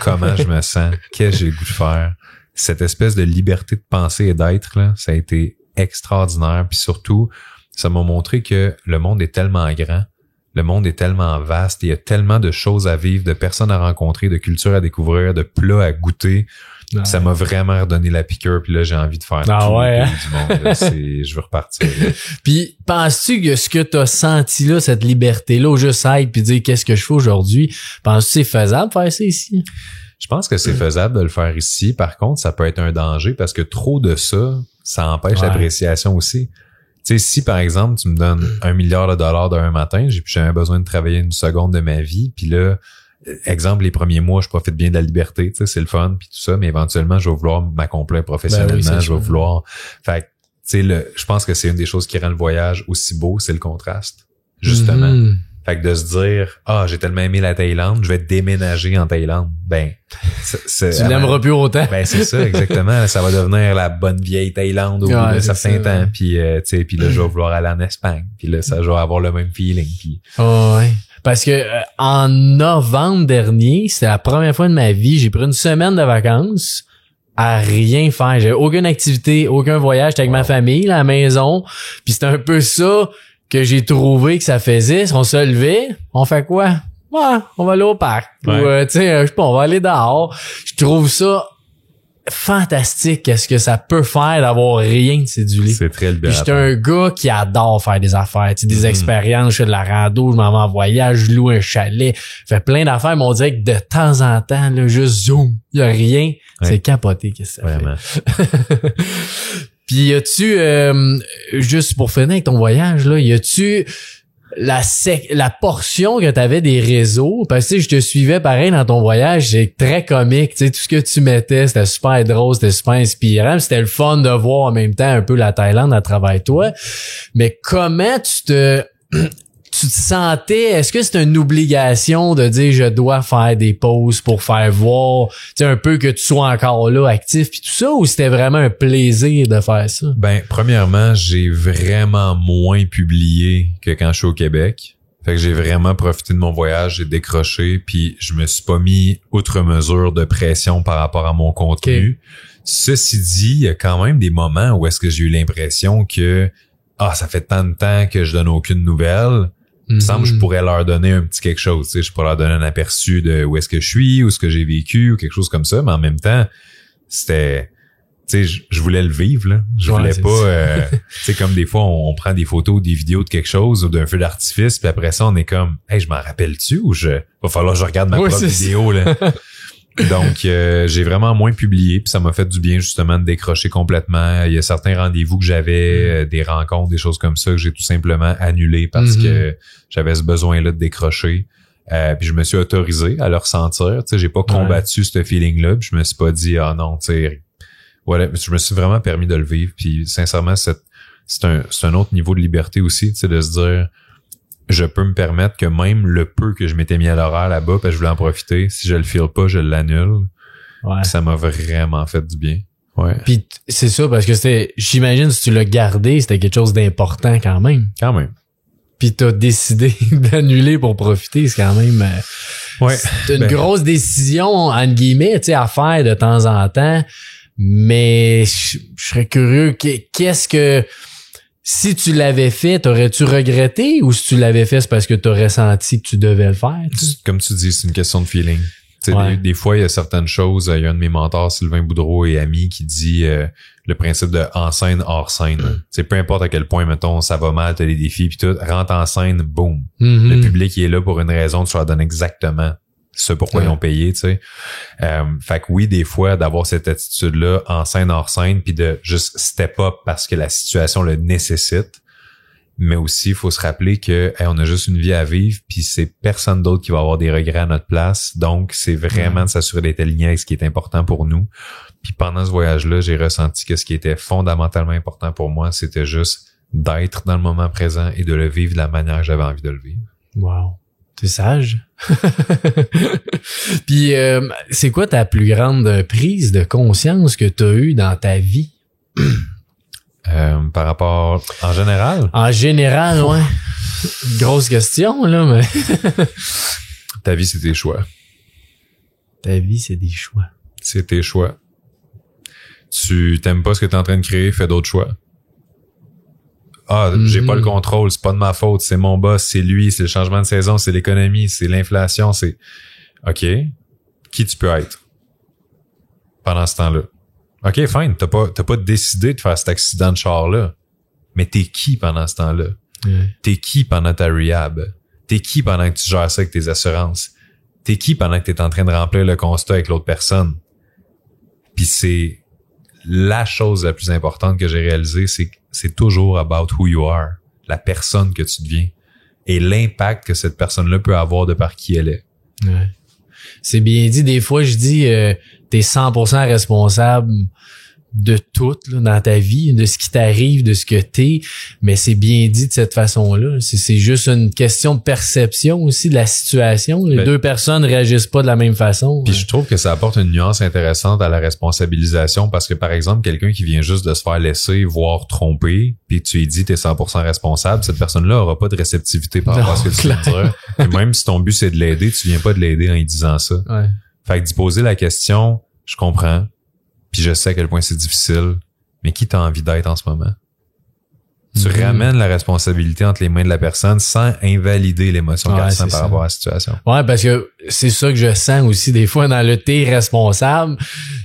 Comment je me sens? Qu'est-ce que j'ai le goût de faire? Cette espèce de liberté de penser et d'être, là, ça a été extraordinaire. Puis surtout, Ça m'a montré que le monde est tellement grand, le monde est tellement vaste, il y a tellement de choses à vivre, de personnes à rencontrer, de cultures à découvrir, de plats à goûter. Ouais. Ça m'a vraiment redonné la piqûre, puis là, j'ai envie de faire tout ouais, le pays du monde. Là. Je veux repartir. Là. Puis, penses-tu que ce que t'as senti là, cette liberté-là, au juste être puis dire qu'est-ce que je fais aujourd'hui, penses-tu que c'est faisable de faire ça ici? Je pense que c'est faisable de le faire ici. Par contre, ça peut être un danger parce que trop de ça empêche l'appréciation aussi. Tu sais, si par exemple, tu me donnes $1 milliard d'un matin, j'ai plus jamais besoin de travailler une seconde de ma vie, puis là, exemple, les premiers mois, je profite bien de la liberté, tu sais, c'est le fun, puis tout ça, mais éventuellement, je vais vouloir m'accomplir professionnellement, je vais vouloir... Fait que, tu sais, je pense que c'est une des choses qui rend le voyage aussi beau, c'est le contraste, justement. Mm-hmm. Fait que de se dire, j'ai tellement aimé la Thaïlande, je vais déménager en Thaïlande. Ben, tu l'aimeras plus autant. Ben, c'est ça, exactement. Ça va devenir la bonne vieille Thaïlande au bout de certains temps. Puis, tu sais, puis là, je vais vouloir aller en Espagne. Puis là, ça, je vais avoir le même feeling. Puis... ouais. Parce que en novembre dernier, c'était la première fois de ma vie, j'ai pris une semaine de vacances à rien faire. J'avais aucune activité, aucun voyage. J'étais avec ma famille, là, à la maison. Puis c'était un peu ça que j'ai trouvé que ça faisait. On se levait, on fait quoi? Ouais, on va aller au parc. Ouais. Ou, tu sais, je sais pas, on va aller dehors. Je trouve ça fantastique, qu'est-ce que ça peut faire d'avoir rien de cédulé. C'est très libérateur. J'étais un gars qui adore faire des affaires, tu sais, des expériences, je fais de la rando, je m'en vais en voyage, je loue un chalet, je fais plein d'affaires, mais on dirait que de temps en temps, là, juste zoom, il y a rien. Ouais. C'est capoté, qu'est-ce que ça fait. Puis y a-tu, juste pour finir avec ton voyage, là, y a-tu la portion que t'avais des réseaux, parce que je te suivais pareil dans ton voyage, c'est très comique, tu sais, tout ce que tu mettais, c'était super drôle, c'était super inspirant, c'était le fun de voir en même temps un peu la Thaïlande à travers toi. Mais comment tu te sentais, est-ce que c'est une obligation de dire je dois faire des pauses pour faire voir, tu sais, un peu que tu sois encore là actif puis tout ça, ou c'était vraiment un plaisir de faire ça? Ben, premièrement, j'ai vraiment moins publié que quand je suis au Québec. Fait que j'ai vraiment profité de mon voyage, j'ai décroché, puis je me suis pas mis outre mesure de pression par rapport à mon contenu. Okay. Ceci dit, il y a quand même des moments où est-ce que j'ai eu l'impression que ça fait tant de temps que je donne aucune nouvelle. Il me semble que je pourrais leur donner un petit quelque chose, tu sais, je pourrais leur donner un aperçu de où est-ce que je suis, où est-ce que j'ai vécu, ou quelque chose comme ça, mais en même temps, c'était, tu sais, je voulais le vivre, là. Je voulais pas, tu sais, comme des fois, on prend des photos, des vidéos de quelque chose, ou d'un feu d'artifice, puis après ça, on est comme, hey, je m'en rappelle-tu, ou va falloir que je regarde ma propre vidéo, là. Donc, j'ai vraiment moins publié, puis ça m'a fait du bien justement de décrocher complètement. Il y a certains rendez-vous que j'avais, des rencontres, des choses comme ça que j'ai tout simplement annulé parce que j'avais ce besoin-là de décrocher. Puis je me suis autorisé à le ressentir. Tu sais, j'ai pas combattu ce feeling-là, puis je me suis pas dit non, tu sais, voilà. Je me suis vraiment permis de le vivre. Puis sincèrement, c'est un autre niveau de liberté aussi, tu sais, de se dire. Je peux me permettre que même le peu que je m'étais mis à l'horaire là-bas, parce que je voulais en profiter, si je le file pas, je l'annule. Ouais. Ça m'a vraiment fait du bien. Ouais. Puis c'est ça, parce que j'imagine si tu l'as gardé, c'était quelque chose d'important quand même. Quand même. Puis t'as décidé d'annuler pour profiter, c'est quand même c'est une grosse décision, entre guillemets, tu sais, à faire de temps en temps. Mais je serais curieux, qu'est-ce que... Si tu l'avais fait, t'aurais-tu regretté, ou si tu l'avais fait, c'est parce que t'aurais senti que tu devais le faire? Comme tu dis, c'est une question de feeling. Des fois, il y a certaines choses. Il y a un de mes mentors, Sylvain Boudreau et ami, qui dit le principe de en scène, hors scène. Peu importe à quel point, mettons, ça va mal, t'as des défis, puis tout, rentre en scène, boum. Le public il est là pour une raison, tu leur donnes exactement ce pourquoi ils ont payé, tu sais. Fait que oui, des fois, d'avoir cette attitude-là en scène, hors scène, puis de juste step up parce que la situation le nécessite. Mais aussi, il faut se rappeler que on a juste une vie à vivre, puis c'est personne d'autre qui va avoir des regrets à notre place. Donc, c'est vraiment de s'assurer d'être aligné avec ce qui est important pour nous. Puis pendant ce voyage-là, j'ai ressenti que ce qui était fondamentalement important pour moi, c'était juste d'être dans le moment présent et de le vivre de la manière que j'avais envie de le vivre. Wow. T'es sage. Puis, c'est quoi ta plus grande prise de conscience que t'as eue dans ta vie? Par rapport... En général? En général, ouais. Grosse question, là, mais... Ta vie, c'est tes choix. Ta vie, c'est des choix. C'est tes choix. Tu t'aimes pas ce que t'es en train de créer, fais d'autres choix. J'ai pas le contrôle, c'est pas de ma faute, c'est mon boss, c'est lui, c'est le changement de saison, c'est l'économie, c'est l'inflation, c'est... OK. Qui tu peux être pendant ce temps-là? OK, fine. T'as pas décidé de faire cet accident de char-là. Mais t'es qui pendant ce temps-là? T'es qui pendant ta rehab? T'es qui pendant que tu gères ça avec tes assurances? T'es qui pendant que t'es en train de remplir le constat avec l'autre personne? Puis c'est la chose la plus importante que j'ai réalisée, c'est toujours about who you are, la personne que tu deviens et l'impact que cette personne-là peut avoir de par qui elle est. Ouais. C'est bien dit. Des fois, je dis, t'es 100% responsable de tout là, dans ta vie, de ce qui t'arrive, de ce que t'es, mais c'est bien dit de cette façon-là. C'est juste une question de perception aussi de la situation. Les deux personnes réagissent pas de la même façon. Puis je trouve que ça apporte une nuance intéressante à la responsabilisation parce que, par exemple, quelqu'un qui vient juste de se faire laisser, voire tromper, puis tu lui dis t'es 100% responsable, cette personne-là aura pas de réceptivité par rapport à ce que tu viens de dire. Puis même si ton but c'est de l'aider, tu viens pas de l'aider en lui disant ça. Ouais. Fait que d'y poser la question, je comprends. Puis je sais à quel point c'est difficile, mais qui t'as envie d'être en ce moment? Tu ramènes la responsabilité entre les mains de la personne sans invalider l'émotion qu'elle ressent par rapport à la situation. Ouais, parce que c'est ça que je sens aussi des fois dans le t'es responsable,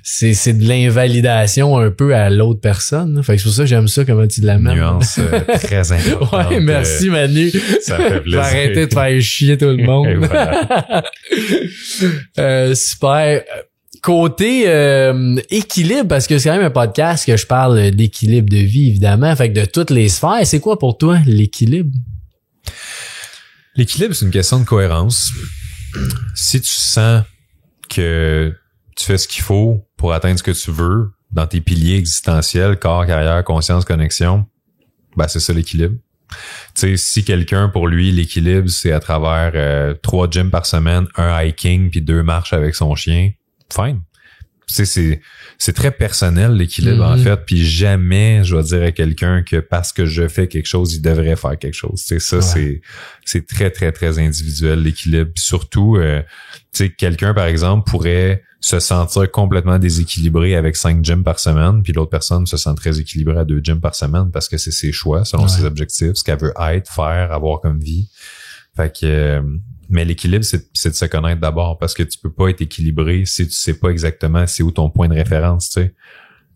c'est de l'invalidation un peu à l'autre personne. Fait que c'est pour ça que j'aime ça comment tu l'amènes. Nuance très importante. Ouais, merci Manu. Ça fait plaisir. Je vais arrêter de faire chier tout le monde. Voilà. Super. Côté équilibre, parce que c'est quand même un podcast que je parle d'équilibre de vie, évidemment. Fait que de toutes les sphères, c'est quoi pour toi l'équilibre? L'équilibre, c'est une question de cohérence. Si tu sens que tu fais ce qu'il faut pour atteindre ce que tu veux dans tes piliers existentiels, corps, carrière, conscience, connexion, ben c'est ça l'équilibre. Tu sais, si quelqu'un, pour lui, l'équilibre, c'est à travers 3 gyms par semaine, 1 hiking puis 2 marches avec son chien, fine. Tu sais, c'est très personnel l'équilibre en fait, puis jamais je vais dire à quelqu'un que parce que je fais quelque chose, il devrait faire quelque chose. Tu sais, ça c'est très très très individuel l'équilibre. Puis surtout, tu sais, quelqu'un par exemple pourrait se sentir complètement déséquilibré avec 5 gyms par semaine, puis l'autre personne se sent très équilibrée à 2 gyms par semaine parce que c'est ses choix selon ses objectifs, ce qu'elle veut être, faire, avoir comme vie. Fait que mais l'équilibre, c'est de se connaître d'abord parce que tu peux pas être équilibré si tu sais pas exactement c'est où ton point de référence, tu sais.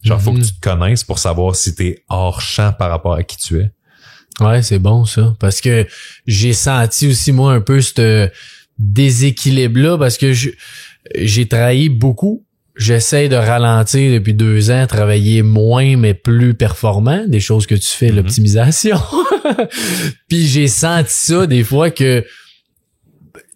Genre, faut que tu te connaisses pour savoir si t'es hors champ par rapport à qui tu es. Ouais, c'est bon, ça. Parce que j'ai senti aussi, moi, un peu ce déséquilibre-là parce que j'ai travaillé beaucoup. J'essaie de ralentir depuis 2 ans, travailler moins, mais plus performant. Des choses que tu fais, l'optimisation. Puis j'ai senti ça des fois que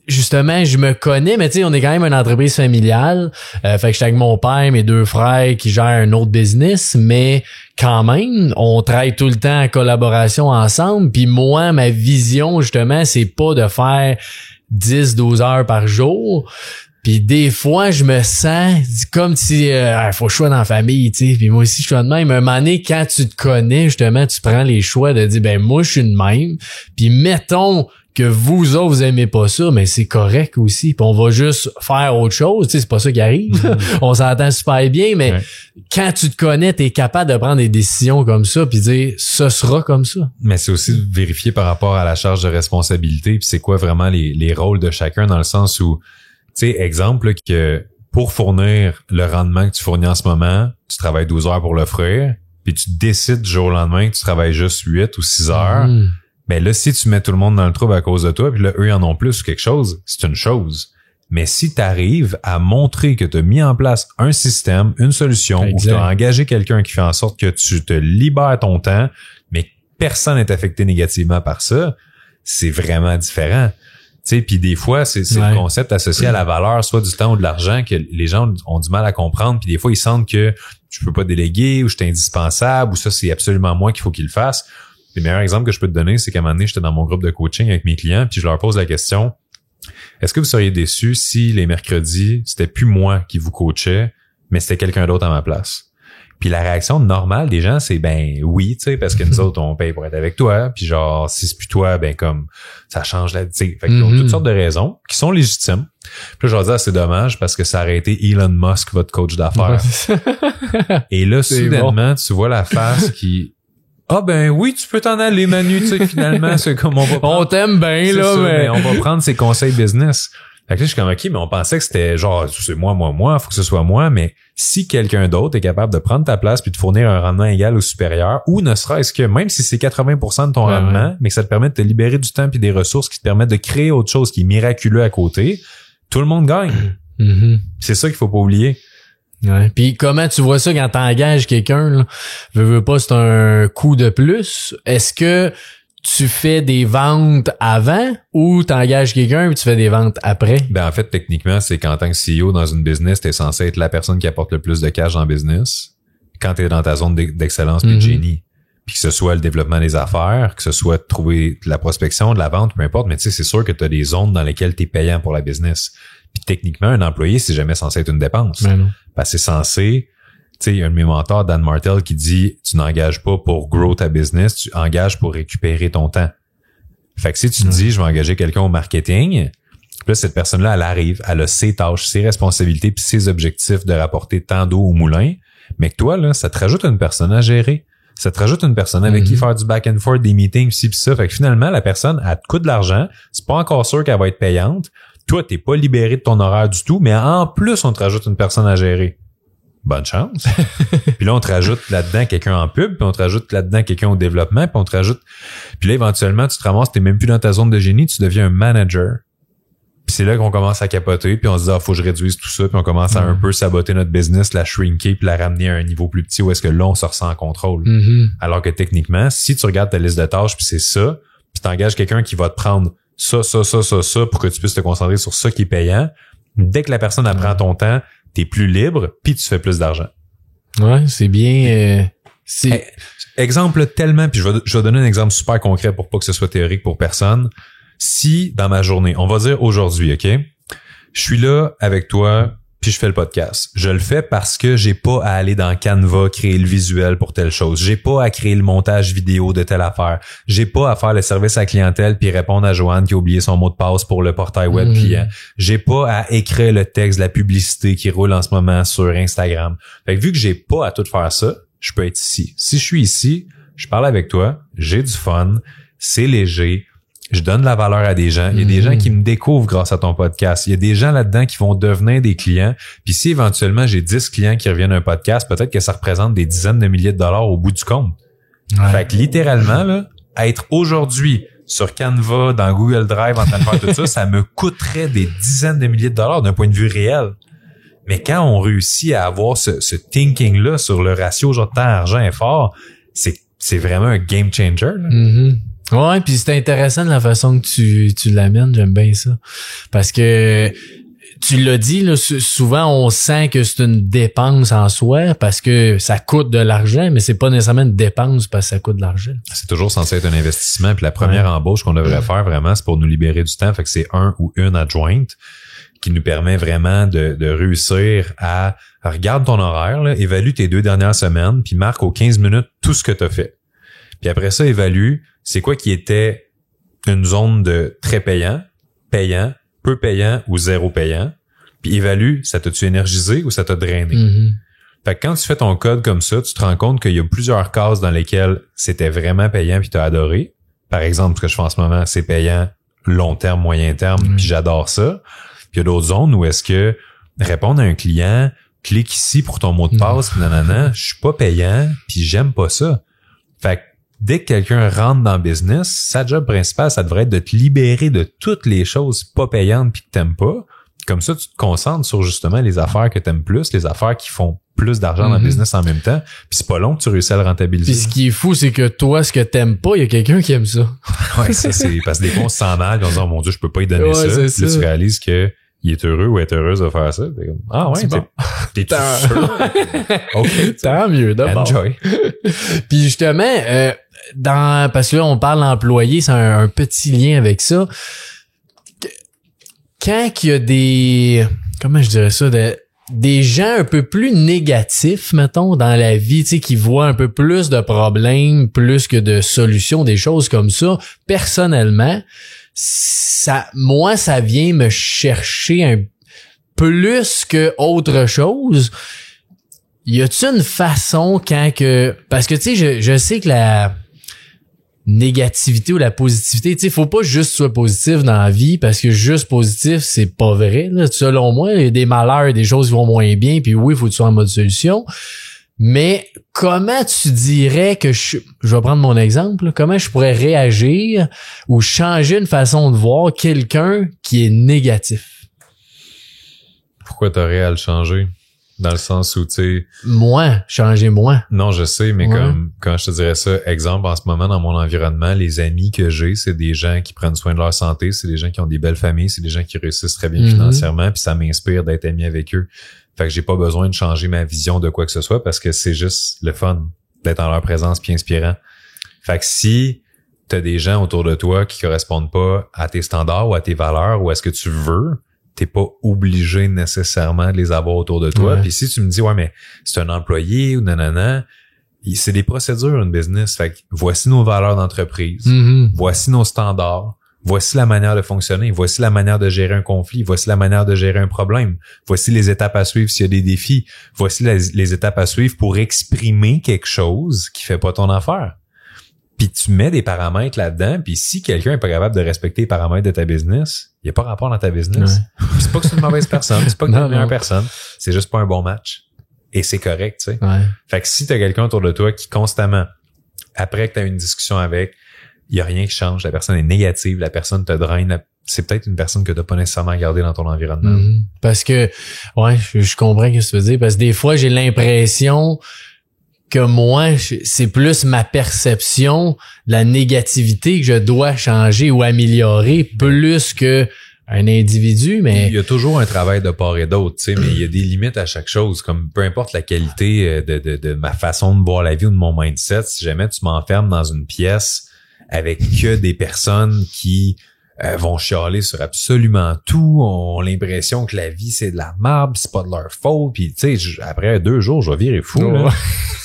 justement, je me connais, mais tu sais, on est quand même une entreprise familiale. Fait que j'étais avec mon père, mes 2 frères qui gèrent un autre business, mais quand même, on travaille tout le temps en collaboration ensemble. Puis moi, ma vision, justement, c'est pas de faire 10-12 heures par jour. Puis des fois, je me sens comme si faut choix dans la famille, tu sais. Puis moi aussi, je suis de même. Un moment donné, quand tu te connais, justement, tu prends les choix de dire, ben moi, je suis de même. Puis mettons que vous autres, vous aimez pas ça, mais c'est correct aussi. Puis on va juste faire autre chose. Tu sais, c'est pas ça qui arrive. On s'entend super bien, mais quand tu te connais, t'es capable de prendre des décisions comme ça puis dire, ce sera comme ça. Mais c'est aussi de vérifier par rapport à la charge de responsabilité puis c'est quoi vraiment les rôles de chacun dans le sens où, tu sais, exemple, là, que pour fournir le rendement que tu fournis en ce moment, tu travailles 12 heures pour l'offrir puis tu décides du jour au lendemain que tu travailles juste 8 ou 6 heures. Ben là, si tu mets tout le monde dans le trouble à cause de toi, puis là, eux, ils en ont plus ou quelque chose, c'est une chose. Mais si tu arrives à montrer que tu as mis en place un système, une solution, ou que tu as engagé quelqu'un qui fait en sorte que tu te libères ton temps, mais personne n'est affecté négativement par ça, c'est vraiment différent. Tu sais, puis des fois, c'est le concept associé à la valeur, soit du temps ou de l'argent, que les gens ont du mal à comprendre, puis des fois, ils sentent que je peux pas déléguer, ou je suis indispensable, ou ça, c'est absolument moi qu'il faut qu'ils le fassent. Le meilleur exemple que je peux te donner, c'est qu'à un moment donné, j'étais dans mon groupe de coaching avec mes clients, puis je leur pose la question, est-ce que vous seriez déçus si les mercredis, c'était plus moi qui vous coachais, mais c'était quelqu'un d'autre à ma place? Puis la réaction normale des gens, c'est ben oui, tu sais, parce que nous autres, on paye pour être avec toi, puis genre, si c'est plus toi, ben comme, ça change la... Tu sais, fait qu'ils ont toutes sortes de raisons qui sont légitimes. Puis là, je leur dis, c'est dommage parce que ça aurait été Elon Musk, votre coach d'affaires. Et là, soudainement, tu vois la face qui... Ah ben oui, tu peux t'en aller, Manu, tu sais, finalement, c'est comme on va prendre... On t'aime bien, là, ça, mais... on va prendre ses conseils business. Fait que là, je suis comme, OK, mais on pensait que c'était genre, c'est moi, faut que ce soit moi, mais si quelqu'un d'autre est capable de prendre ta place puis de fournir un rendement égal ou supérieur, ou ne serait-ce que, même si c'est 80% de ton rendement, mais que ça te permet de te libérer du temps puis des ressources qui te permettent de créer autre chose qui est miraculeux à côté, tout le monde gagne. Mm-hmm. C'est ça qu'il faut pas oublier. Ouais. Puis comment tu vois ça quand t'engages quelqu'un, là? Veux pas, c'est un coût de plus. Est-ce que tu fais des ventes avant ou t'engages quelqu'un et tu fais des ventes après? Ben, en fait, techniquement, c'est qu'en tant que CEO dans une business, t'es censé être la personne qui apporte le plus de cash dans le business quand t'es dans ta zone d'excellence puis de génie. Puis que ce soit le développement des affaires, que ce soit de trouver de la prospection, de la vente, peu importe, mais tu sais, c'est sûr que t'as des zones dans lesquelles t'es payant pour la business. Puis techniquement, un employé, c'est jamais censé être une dépense. Ben non. Parce que c'est censé, tu sais, il y a un de mes mentors, Dan Martel, qui dit, tu n'engages pas pour grow ta business, tu engages pour récupérer ton temps. Fait que si tu te dis, je vais engager quelqu'un au marketing, puis là, cette personne-là, elle arrive, elle a ses tâches, ses responsabilités, puis ses objectifs de rapporter tant d'eau au moulin, mais que toi, là, ça te rajoute une personne à gérer. Ça te rajoute une personne avec qui faire du back and forth, des meetings, pis ça. Fait que finalement, la personne, elle te coûte de l'argent, c'est pas encore sûr qu'elle va être payante. Toi, t'es pas libéré de ton horaire du tout, mais en plus, on te rajoute une personne à gérer. Bonne chance. Puis là, on te rajoute là-dedans quelqu'un en pub, puis on te rajoute là-dedans quelqu'un au développement, puis on te rajoute... Puis là, éventuellement, tu te ramasses, t'es même plus dans ta zone de génie, tu deviens un manager. Puis c'est là qu'on commence à capoter, puis on se dit, faut que je réduise tout ça, puis on commence à un peu saboter notre business, la shrinker, puis la ramener à un niveau plus petit où est-ce que là, on se ressent en contrôle. Alors que techniquement, si tu regardes ta liste de tâches, puis c'est ça, puis t'engages quelqu'un qui va te prendre ça pour que tu puisses te concentrer sur ça qui est payant, dès que la personne apprend ton temps, t'es plus libre, puis tu fais plus d'argent. Ouais, c'est bien... Exemple tellement, puis je vais donner un exemple super concret pour pas que ce soit théorique pour personne. Si, dans ma journée, on va dire aujourd'hui, OK? Je suis là avec toi, puis je fais le podcast. Je le fais parce que j'ai pas à aller dans Canva créer le visuel pour telle chose. J'ai pas à créer le montage vidéo de telle affaire. J'ai pas à faire le service à la clientèle puis répondre à Joanne qui a oublié son mot de passe pour le portail web client. J'ai pas à écrire le texte, la publicité qui roule en ce moment sur Instagram. Fait que vu que j'ai pas à tout faire ça, je peux être ici. Si je suis ici, je parle avec toi, j'ai du fun, c'est léger, je donne de la valeur à des gens. Il y a des gens qui me découvrent grâce à ton podcast. Il y a des gens là-dedans qui vont devenir des clients. Puis si éventuellement j'ai 10 clients qui reviennent à un podcast, peut-être que ça représente des dizaines de milliers de dollars au bout du compte. Ouais. Fait que littéralement, là, être aujourd'hui sur Canva, dans Google Drive, en train de faire tout ça, ça me coûterait des dizaines de milliers de dollars d'un point de vue réel. Mais quand on réussit à avoir ce thinking-là sur le ratio genre temps-argent-effort, c'est vraiment un game changer. Là. Ouais, puis c'est intéressant de la façon que tu l'amènes, j'aime bien ça. Parce que tu l'as dit, là, souvent on sent que c'est une dépense en soi parce que ça coûte de l'argent, mais c'est pas nécessairement une dépense parce que ça coûte de l'argent. C'est toujours censé être un investissement. Puis la première embauche qu'on devrait faire vraiment, c'est pour nous libérer du temps. Fait que c'est un ou une adjointe qui nous permet vraiment de réussir à regarde ton horaire, là, évalue tes 2 dernières semaines, puis marque aux 15 minutes tout ce que tu as fait. Puis après ça, évalue c'est quoi qui était une zone de très payant, peu payant ou zéro payant. Puis évalue, ça t'a-tu énergisé ou ça t'a drainé? Fait que quand tu fais ton code comme ça, tu te rends compte qu'il y a plusieurs cases dans lesquelles c'était vraiment payant puis t'as adoré. Par exemple, ce que je fais en ce moment, c'est payant long terme, moyen terme, puis j'adore ça. Puis il y a d'autres zones où est-ce que répondre à un client, clique ici pour ton mot de passe, puis nanana, je suis pas payant, puis j'aime pas ça. Fait que dès que quelqu'un rentre dans le business, sa job principale, ça devrait être de te libérer de toutes les choses pas payantes puis que t'aimes pas. Comme ça, tu te concentres sur justement les affaires que t'aimes plus, les affaires qui font plus d'argent dans le business en même temps. Puis c'est pas long que tu réussis à le rentabiliser. Puis ce qui est fou, c'est que toi, ce que t'aimes pas, il y a quelqu'un qui aime ça. Ouais, ça c'est parce que des fois on se sent mal, on se dit oh mon Dieu, je peux pas lui donner ça. Puis là, tu réalises que il est heureux ou est heureuse de faire ça. T'es comme, ah ouais, bon. T'es tout sûr? OK. Tant mieux, d'abord. Enjoy. Puis justement, parce que là, on parle d'employé, c'est un petit lien avec ça. Quand il y a des, comment je dirais ça, des gens un peu plus négatifs, mettons, dans la vie, tu sais, qui voient un peu plus de problèmes, plus que de solutions, des choses comme ça, personnellement, ça vient me chercher un plus que autre chose. y a-tu une façon quand que... Parce que, tu sais, je sais que la négativité ou la positivité, tu sais, faut pas juste sois positif dans la vie parce que juste positif, c'est pas vrai. Là. Selon moi, il y a des malheurs, des choses qui vont moins bien, puis oui, il faut que tu sois en mode solution. Mais comment tu dirais que je vais prendre mon exemple, là, comment je pourrais réagir ou changer une façon de voir quelqu'un qui est négatif? Pourquoi t'aurais à le changer? Dans le sens où, tu sais... Moi, changer moi. Non, je sais, mais Ouais. comme quand je te dirais ça, exemple, en ce moment, dans mon environnement, les amis que j'ai, c'est des gens qui prennent soin de leur santé, c'est des gens qui ont des belles familles, c'est des gens qui réussissent très bien financièrement, puis ça m'inspire d'être ami avec eux. Fait que j'ai pas besoin de changer ma vision de quoi que ce soit parce que c'est juste le fun d'être en leur présence puis inspirant. Fait que si t'as des gens autour de toi qui correspondent pas à tes standards ou à tes valeurs ou à ce que tu veux, t'es pas obligé nécessairement de les avoir autour de toi. Ouais. Puis si tu me dis, ouais, mais c'est un employé ou nanana, c'est des procédures, une business. Fait que voici nos valeurs d'entreprise. Mm-hmm. Voici nos standards. Voici la manière de fonctionner. Voici la manière de gérer un conflit. Voici la manière de gérer un problème. Voici les étapes à suivre s'il y a des défis. Voici les étapes à suivre pour exprimer quelque chose qui fait pas ton affaire. Puis tu mets des paramètres là-dedans, puis si quelqu'un est pas capable de respecter les paramètres de ta business, il n'y a pas rapport dans ta business. Ouais. Puis c'est pas que c'est une mauvaise personne, c'est pas que t'es Non, une meilleure non. personne, c'est juste pas un bon match. Et c'est correct, tu sais. Ouais. Fait que si t'as quelqu'un autour de toi qui constamment, après que t'as une discussion avec, il y a rien qui change, la personne est négative, la personne te draine, c'est peut-être une personne que t'as pas nécessairement gardée dans ton environnement. Mhm. Parce que, ouais, je comprends ce que tu veux dire. Parce que des fois, j'ai l'impression que moi, c'est plus ma perception de la négativité que je dois changer ou améliorer plus que un individu, mais... Il y a toujours un travail de part et d'autre, tu sais, mais il y a des limites à chaque chose, comme peu importe la qualité de ma façon de voir la vie ou de mon mindset, si jamais tu m'enfermes dans une pièce avec que des personnes qui vont chialer sur absolument tout, ont l'impression que la vie c'est de la merde, c'est pas de leur faute, puis tu sais, après 2 jours, je vais virer fou, là. Ouais.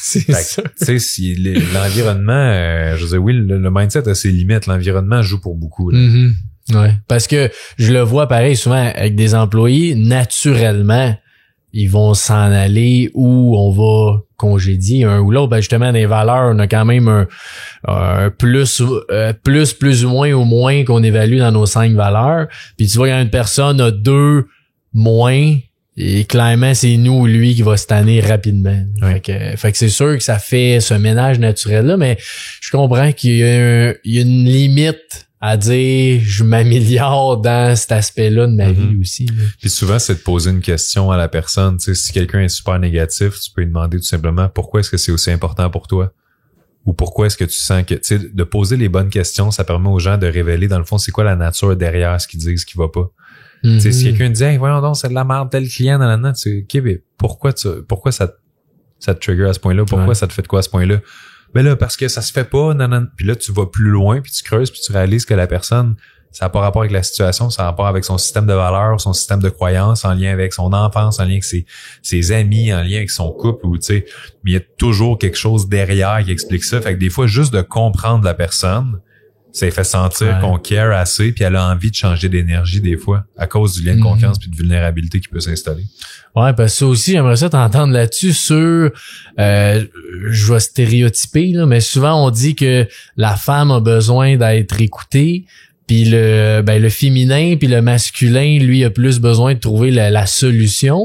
C'est Fait ça. que, tu sais, si l'environnement, je veux dire, oui, le mindset a ses limites, l'environnement joue pour beaucoup, là. Mhm. Ouais. Parce que je le vois pareil souvent avec des employés, naturellement, ils vont s'en aller ou on va congédier un ou l'autre. Ben justement, des valeurs, on a quand même un plus ou moins au moins qu'on évalue dans nos 5 valeurs. Puis tu vois, quand une personne a 2 moins, et clairement, c'est nous ou lui qui va se tanner rapidement. Ouais. Fait que c'est sûr que ça fait ce ménage naturel-là, mais je comprends qu'il y a une limite à dire je m'améliore dans cet aspect-là de ma vie aussi. Là. Puis souvent, c'est de poser une question à la personne. Tu sais, si quelqu'un est super négatif, tu peux lui demander tout simplement pourquoi est-ce que c'est aussi important pour toi? Ou pourquoi est-ce que tu sens que, tu sais, de poser les bonnes questions, ça permet aux gens de révéler, dans le fond, c'est quoi la nature derrière ce qu'ils disent, ce qui va pas. Tu sais, si quelqu'un dit, hey, voyons donc, c'est de la merde, tel client, nanana, tu sais, OK, mais pourquoi ça te trigger à ce point-là? Pourquoi ça te fait de quoi à ce point-là? Ben là, parce que ça se fait pas, nanana. Puis là, tu vas plus loin, puis tu creuses, puis tu réalises que la personne, ça n'a pas rapport avec la situation, ça a rapport avec son système de valeurs, son système de croyances, en lien avec son enfance, en lien avec ses amis, en lien avec son couple, ou tu sais, mais il y a toujours quelque chose derrière qui explique ça. Fait que des fois, juste de comprendre la personne, ça lui fait sentir qu'on care assez, puis elle a envie de changer d'énergie des fois, à cause du lien de confiance puis de vulnérabilité qui peut s'installer. Ouais, parce que ça aussi, j'aimerais ça t'entendre là-dessus sur, je vais stéréotyper, là, mais souvent on dit que la femme a besoin d'être écoutée, puis le féminin puis le masculin, lui, a plus besoin de trouver la solution.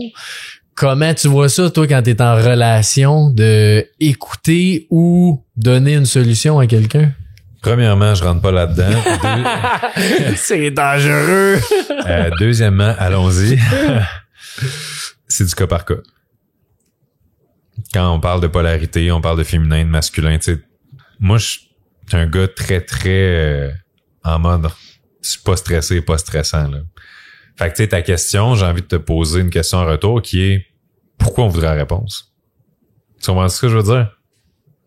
Comment tu vois ça, toi, quand t'es en relation, de écouter ou donner une solution à quelqu'un? Premièrement, je rentre pas là-dedans. C'est dangereux! Deuxièmement, allons-y. C'est du cas par cas. Quand on parle de polarité, on parle de féminin, de masculin, tu sais, moi, je suis un gars très, très en mode, je suis pas stressé, pas stressant, là. Fait que, tu sais, ta question, j'ai envie de te poser une question en retour qui est, pourquoi on voudrait la réponse? Tu comprends ce que je veux dire?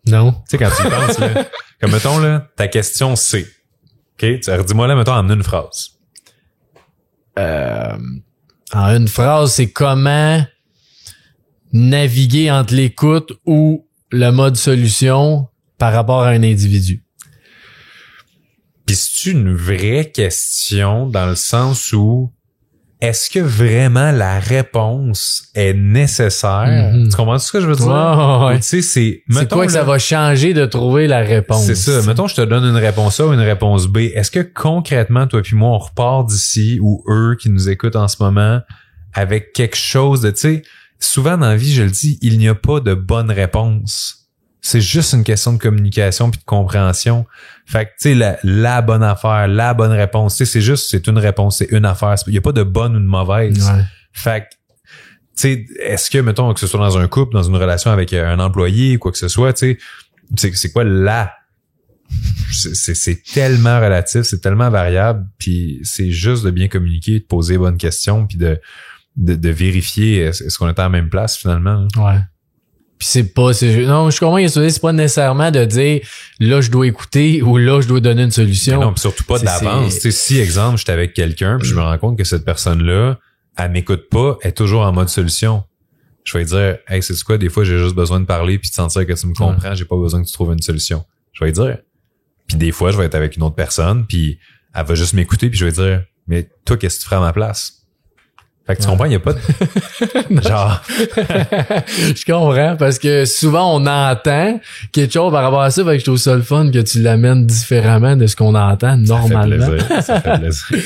Non. Tu sais, quand tu y penses, là, comme mettons, là, ta question c'est, OK? Dis-moi là, mettons, en une phrase. En une phrase, c'est comment naviguer entre l'écoute ou le mode solution par rapport à un individu. Puis c'est une vraie question dans le sens où est-ce que vraiment la réponse est nécessaire? Tu comprends ce que je veux dire? Ouais. Tu sais, c'est quoi que ça va changer de trouver la réponse? C'est ça. Mettons, je te donne une réponse A ou une réponse B. Est-ce que concrètement, toi puis moi, on repart d'ici ou eux qui nous écoutent en ce moment avec quelque chose de, tu sais, souvent dans la vie, je le dis, il n'y a pas de bonne réponse. C'est juste une question de communication puis de compréhension. Fait que, tu sais, la bonne affaire, la bonne réponse, tu sais, c'est une réponse, c'est une affaire. Il n'y a pas de bonne ou de mauvaise. Ouais. Fait que, tu sais, est-ce que, mettons, que ce soit dans un couple, dans une relation avec un employé, quoi que ce soit, tu sais, c'est quoi c'est tellement relatif, c'est tellement variable, puis c'est juste de bien communiquer, de poser les bonnes questions, puis de vérifier est-ce qu'on est à la même place finalement. Ouais. Puis non, je comprends que c'est pas nécessairement de dire là je dois écouter ou là je dois donner une solution. Mais non, puis surtout pas d'avance. Tu sais, si exemple j'étais avec quelqu'un puis je me rends compte que cette personne-là, elle m'écoute pas, elle est toujours en mode solution. Je vais lui dire hey, c'est quoi, des fois j'ai juste besoin de parler puis de sentir que tu me comprends, j'ai pas besoin que tu trouves une solution. Je vais lui dire. Puis des fois je vais être avec une autre personne puis elle va juste m'écouter puis je vais lui dire mais toi qu'est-ce que tu ferais à ma place? Fait que tu comprends, il n'y a pas de... genre... Je comprends, parce que souvent, on entend quelque chose par rapport à ça, fait que je trouve ça le fun que tu l'amènes différemment de ce qu'on entend normalement. Ça fait plaisir.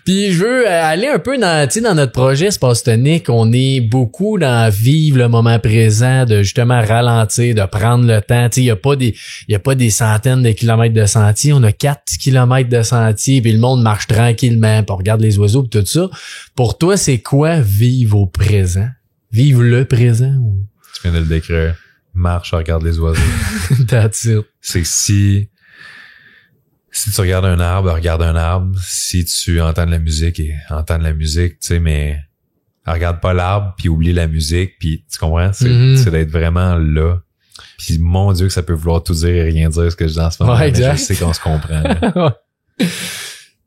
Puis je veux aller un peu dans notre projet Espace Tonique, on est beaucoup dans vivre le moment présent, de justement ralentir, de prendre le temps. Tu sais, il y a pas des centaines de kilomètres de sentiers, on a 4 kilomètres de sentiers, puis le monde marche tranquillement, puis on regarde les oiseaux pis tout ça. Pour toi, c'est quoi vivre au présent? Vivre le présent? Ou... Tu viens de le décrire. Marche, regarde les oiseaux. That's it. C'est si tu regardes un arbre, regarde un arbre. Si tu entends de la musique, entends de la musique, tu sais, mais regarde pas l'arbre puis oublie la musique, puis tu comprends? C'est d'être vraiment là. Puis mon Dieu que ça peut vouloir tout dire et rien dire ce que je dis en ce moment. Ouais, exact. Mais je sais qu'on se comprend. Là.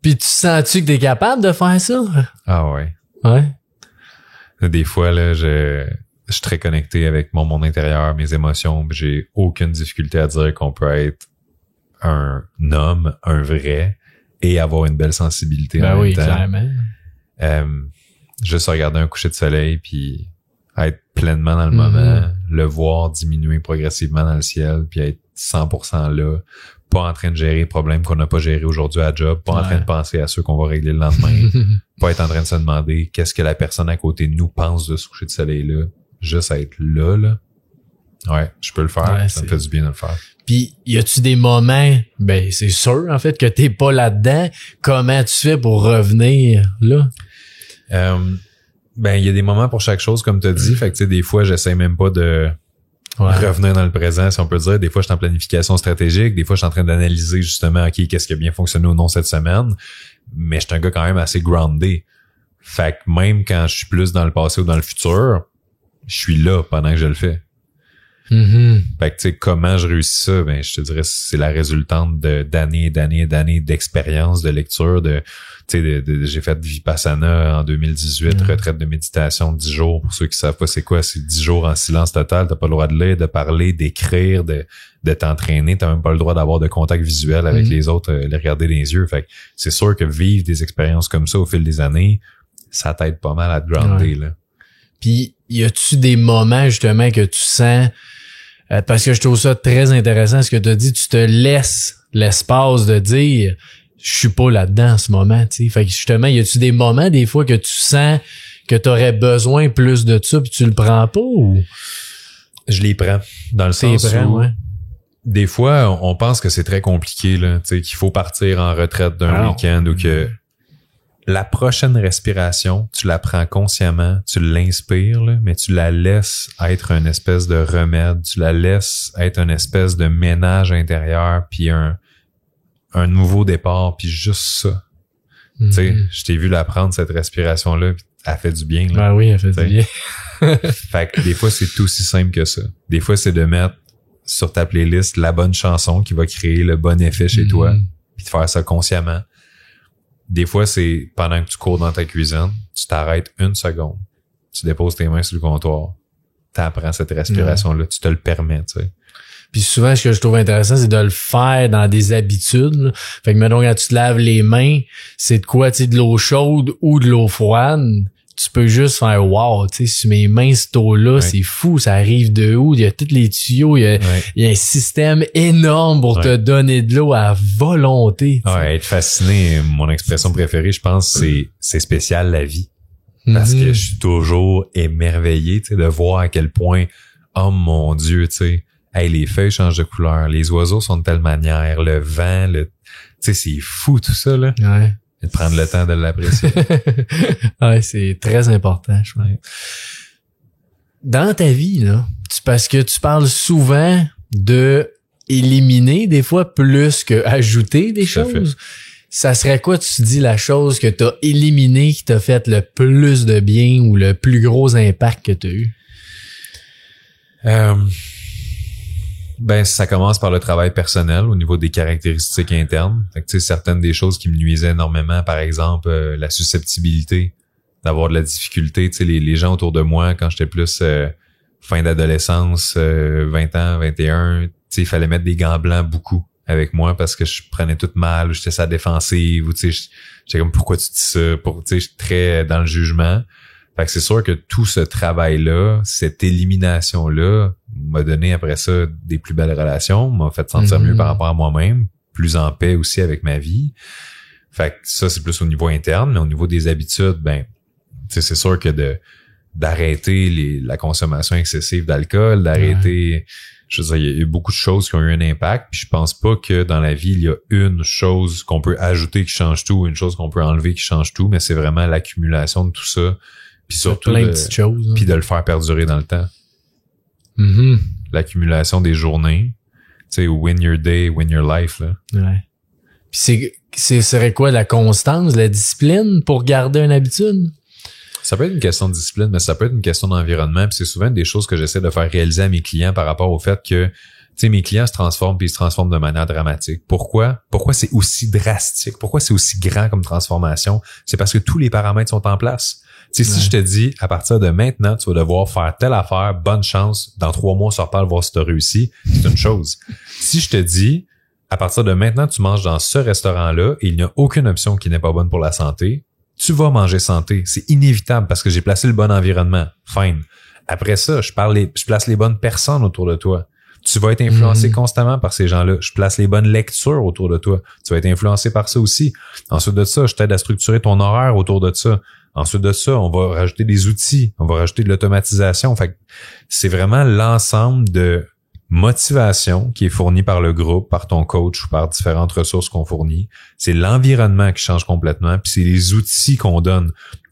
Puis tu sens-tu que t'es capable de faire ça? Ah ouais. Ouais. Des fois, là, je suis très connecté avec mon monde intérieur, mes émotions, pis j'ai aucune difficulté à dire qu'on peut être un homme, un vrai, et avoir une belle sensibilité en même temps. Clairement. Juste regarder un coucher de soleil, puis être pleinement dans le moment, le voir diminuer progressivement dans le ciel, puis être 100% là, pas en train de gérer les problèmes qu'on n'a pas gérés aujourd'hui à job, pas en train de penser à ceux qu'on va régler le lendemain, pas être en train de se demander qu'est-ce que la personne à côté de nous pense de ce coucher de soleil-là, juste être là. Ouais, je peux le faire, ouais, ça me fait du bien de le faire. Puis, y a-tu des moments, ben c'est sûr en fait que t'es pas là-dedans, comment tu fais pour revenir là? Ben il y a des moments pour chaque chose comme tu as dit, fait que tu sais des fois j'essaie même pas de revenir dans le présent, si on peut dire. Des fois, je suis en planification stratégique. Des fois, je suis en train d'analyser justement, OK, qu'est-ce qui a bien fonctionné ou non cette semaine. Mais je suis un gars quand même assez groundé. Fait que même quand je suis plus dans le passé ou dans le futur, je suis là pendant que je le fais. Fait que tu sais, comment je réussis ça? Ben, je te dirais, c'est la résultante d'années d'expérience, de lecture, j'ai fait Vipassana en 2018, retraite de méditation 10 jours. Pour ceux qui savent pas c'est quoi, c'est 10 jours en silence total. T'as pas le droit de lire, de parler, d'écrire, de t'entraîner. T'as même pas le droit d'avoir de contact visuel avec les autres, les regarder dans les yeux. Fait que c'est sûr que vivre des expériences comme ça au fil des années, ça t'aide pas mal à te grounder, là. Puis, y a-tu des moments, justement, que tu sens, parce que je trouve ça très intéressant ce que tu as dit, tu te laisses l'espace de dire, je suis pas là-dedans en ce moment, tu sais. Fait que justement, y a-tu des moments, des fois, que tu sens que t'aurais besoin plus de ça puis tu le prends pas ou? Je les prends. Dans le sens où, des fois, on pense que c'est très compliqué, là, tu sais, qu'il faut partir en retraite d'un week-end ou que la prochaine respiration, tu la prends consciemment, tu l'inspires, là, mais tu la laisses être une espèce de remède, tu la laisses être une espèce de ménage intérieur puis un nouveau départ, puis juste ça. Tu sais, je t'ai vu la prendre, cette respiration-là, puis elle fait du bien. Là. Ben oui, elle fait du bien. Fait que des fois, c'est tout aussi simple que ça. Des fois, c'est de mettre sur ta playlist la bonne chanson qui va créer le bon effet chez toi, puis de faire ça consciemment. Des fois, c'est pendant que tu cours dans ta cuisine, tu t'arrêtes 1 seconde, tu déposes tes mains sur le comptoir, t'apprends cette respiration-là, tu te le permets, tu sais. Puis souvent, ce que je trouve intéressant, c'est de le faire dans des habitudes. Là. Fait que mettons, quand tu te laves les mains, c'est de quoi, tu sais, de l'eau chaude ou de l'eau froide. Tu peux juste faire wow, tu sais, sur mes mains, cette eau-là, c'est fou, ça arrive de où? Il y a tous les tuyaux, il y a un système énorme pour te donner de l'eau à volonté. Ouais, être fasciné, mon expression préférée, je pense, c'est spécial la vie. Parce que je suis toujours émerveillé, tu sais, de voir à quel point, oh mon Dieu, tu sais, hey, les feuilles changent de couleur, les oiseaux sont de telle manière, le vent, tu sais, c'est fou tout ça, là. Ouais. Et de prendre le temps de l'apprécier. Ouais, c'est très important, je pense. Dans ta vie, là, parce que tu parles souvent de éliminer des fois plus que ajouter des choses. Ça serait quoi, tu dis, la chose que t'as éliminée qui t'a fait le plus de bien ou le plus gros impact que t'as eu? Ben, ça commence par le travail personnel au niveau des caractéristiques internes. Fait que, tu sais, certaines des choses qui me nuisaient énormément, par exemple, la susceptibilité, d'avoir de la difficulté. Tu sais, les gens autour de moi, quand j'étais plus fin d'adolescence, 20 ans, 21, tu sais, il fallait mettre des gants blancs beaucoup avec moi parce que je prenais tout mal, ou j'étais sa défensive, ou tu sais, j'étais comme, pourquoi tu dis ça? Tu sais, j'étais très dans le jugement. Fait que c'est sûr que tout ce travail-là, cette élimination-là, m'a donné après ça des plus belles relations, m'a fait sentir mieux par rapport à moi-même, plus en paix aussi avec ma vie. Fait que ça, c'est plus au niveau interne, mais au niveau des habitudes, ben, tu sais, c'est sûr que d'arrêter la consommation excessive d'alcool, d'arrêter, je veux dire, il y a eu beaucoup de choses qui ont eu un impact, puis je pense pas que dans la vie, il y a une chose qu'on peut ajouter qui change tout, une chose qu'on peut enlever qui change tout, mais c'est vraiment l'accumulation de tout ça, puis surtout plein de petites choses, puis de le faire perdurer dans le temps. L'accumulation des journées, tu sais, win your day, win your life, là. Ouais. Puis serait quoi la constance, la discipline pour garder une habitude? Ça peut être une question de discipline, mais ça peut être une question d'environnement. Puis c'est souvent des choses que j'essaie de faire réaliser à mes clients par rapport au fait que, tu sais, mes clients se transforment puis ils se transforment de manière dramatique. Pourquoi? Pourquoi c'est aussi drastique? Pourquoi c'est aussi grand comme transformation? C'est parce que tous les paramètres sont en place. Tu sais, si je te dis, à partir de maintenant, tu vas devoir faire telle affaire, bonne chance, dans 3 mois, on se reparle, voir si tu as réussi, c'est une chose. Si je te dis, à partir de maintenant, tu manges dans ce restaurant-là et il n'y a aucune option qui n'est pas bonne pour la santé, tu vas manger santé. C'est inévitable parce que j'ai placé le bon environnement. Fine. Après ça, je place les bonnes personnes autour de toi. Tu vas être influencé constamment par ces gens-là. Je place les bonnes lectures autour de toi. Tu vas être influencé par ça aussi. Ensuite de ça, je t'aide à structurer ton horaire autour de ça. Ensuite de ça, on va rajouter des outils. On va rajouter de l'automatisation. Fait que c'est vraiment l'ensemble de motivation qui est fournie par le groupe, par ton coach ou par différentes ressources qu'on fournit. C'est l'environnement qui change complètement, puis c'est les outils qu'on donne.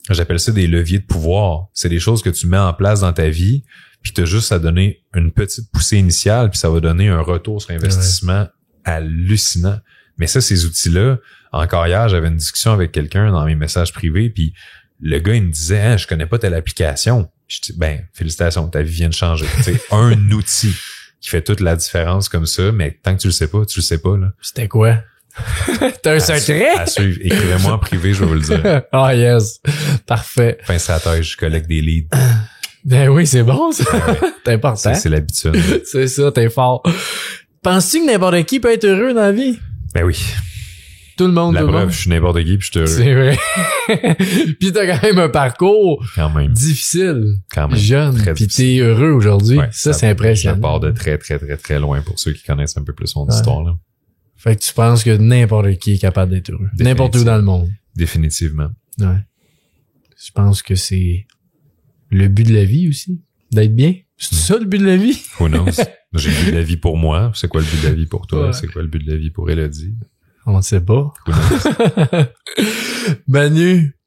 J'appelle ça des leviers de pouvoir. C'est des choses que tu mets en place dans ta vie, puis tu as juste à donner une petite poussée initiale, puis ça va donner un retour sur investissement hallucinant. Mais ça, ces outils-là, encore hier, j'avais une discussion avec quelqu'un dans mes messages privés, puis le gars, il me disait, hein, je connais pas telle application. Je dis, ben, félicitations, ta vie vient de changer. Tu sais, un outil qui fait toute la différence comme ça, mais tant que tu le sais pas, là. C'était quoi? T'as un secret? À suivre. Écrivez-moi en privé, je vais vous le dire. Ah, yes. Parfait. Fin stratège, je collecte des leads. Ben oui, c'est bon, ça. C'est important. C'est l'habitude. C'est ça, t'es fort. Penses-tu que n'importe qui peut être heureux dans la vie? Ben oui. Tout le monde. La preuve, je suis n'importe qui puis je suis heureux. C'est vrai. Puis t'as quand même un parcours difficile. Quand même. Jeune. Puis t'es heureux aujourd'hui. Ouais, ça, c'est impressionnant. Je pars de très, très, très, très loin pour ceux qui connaissent un peu plus mon histoire, là. Fait que tu penses que n'importe qui est capable d'être heureux. N'importe où dans le monde. Définitivement. Ouais. Je pense que c'est le but de la vie aussi. D'être bien. C'est ça le but de la vie? Who knows? J'ai le but de la vie pour moi. C'est quoi le but de la vie pour toi? Ouais. C'est quoi le but de la vie pour Élodie? On ne sait pas. Manu,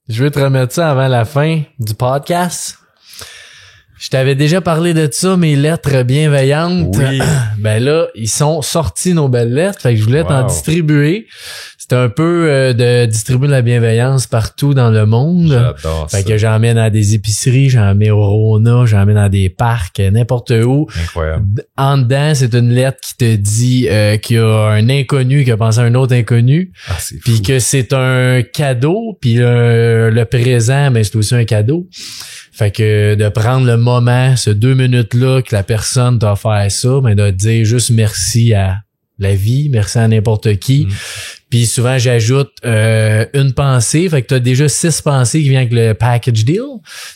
je veux te remettre ça avant la fin du podcast. Je t'avais déjà parlé de ça, mes lettres bienveillantes. Oui. Ben là, ils sont sortis, nos belles lettres. Fait que je voulais t'en distribuer. C'est un peu de distribuer de la bienveillance partout dans le monde. J'adore ça. Fait que j'emmène à des épiceries, j'emmène au Rona, j'emmène dans des parcs, n'importe où. Incroyable. En dedans, c'est une lettre qui te dit qu'il y a un inconnu qui a pensé à un autre inconnu. Ah, c'est fou. Puis que c'est un cadeau, puis le présent, ben c'est aussi un cadeau. Fait que de prendre le moment, ce 2 minutes-là que la personne t'a offert ça, mais de dire juste merci à la vie, merci à n'importe qui. Puis souvent, j'ajoute une pensée. Fait que tu as déjà 6 pensées qui viennent avec le package deal.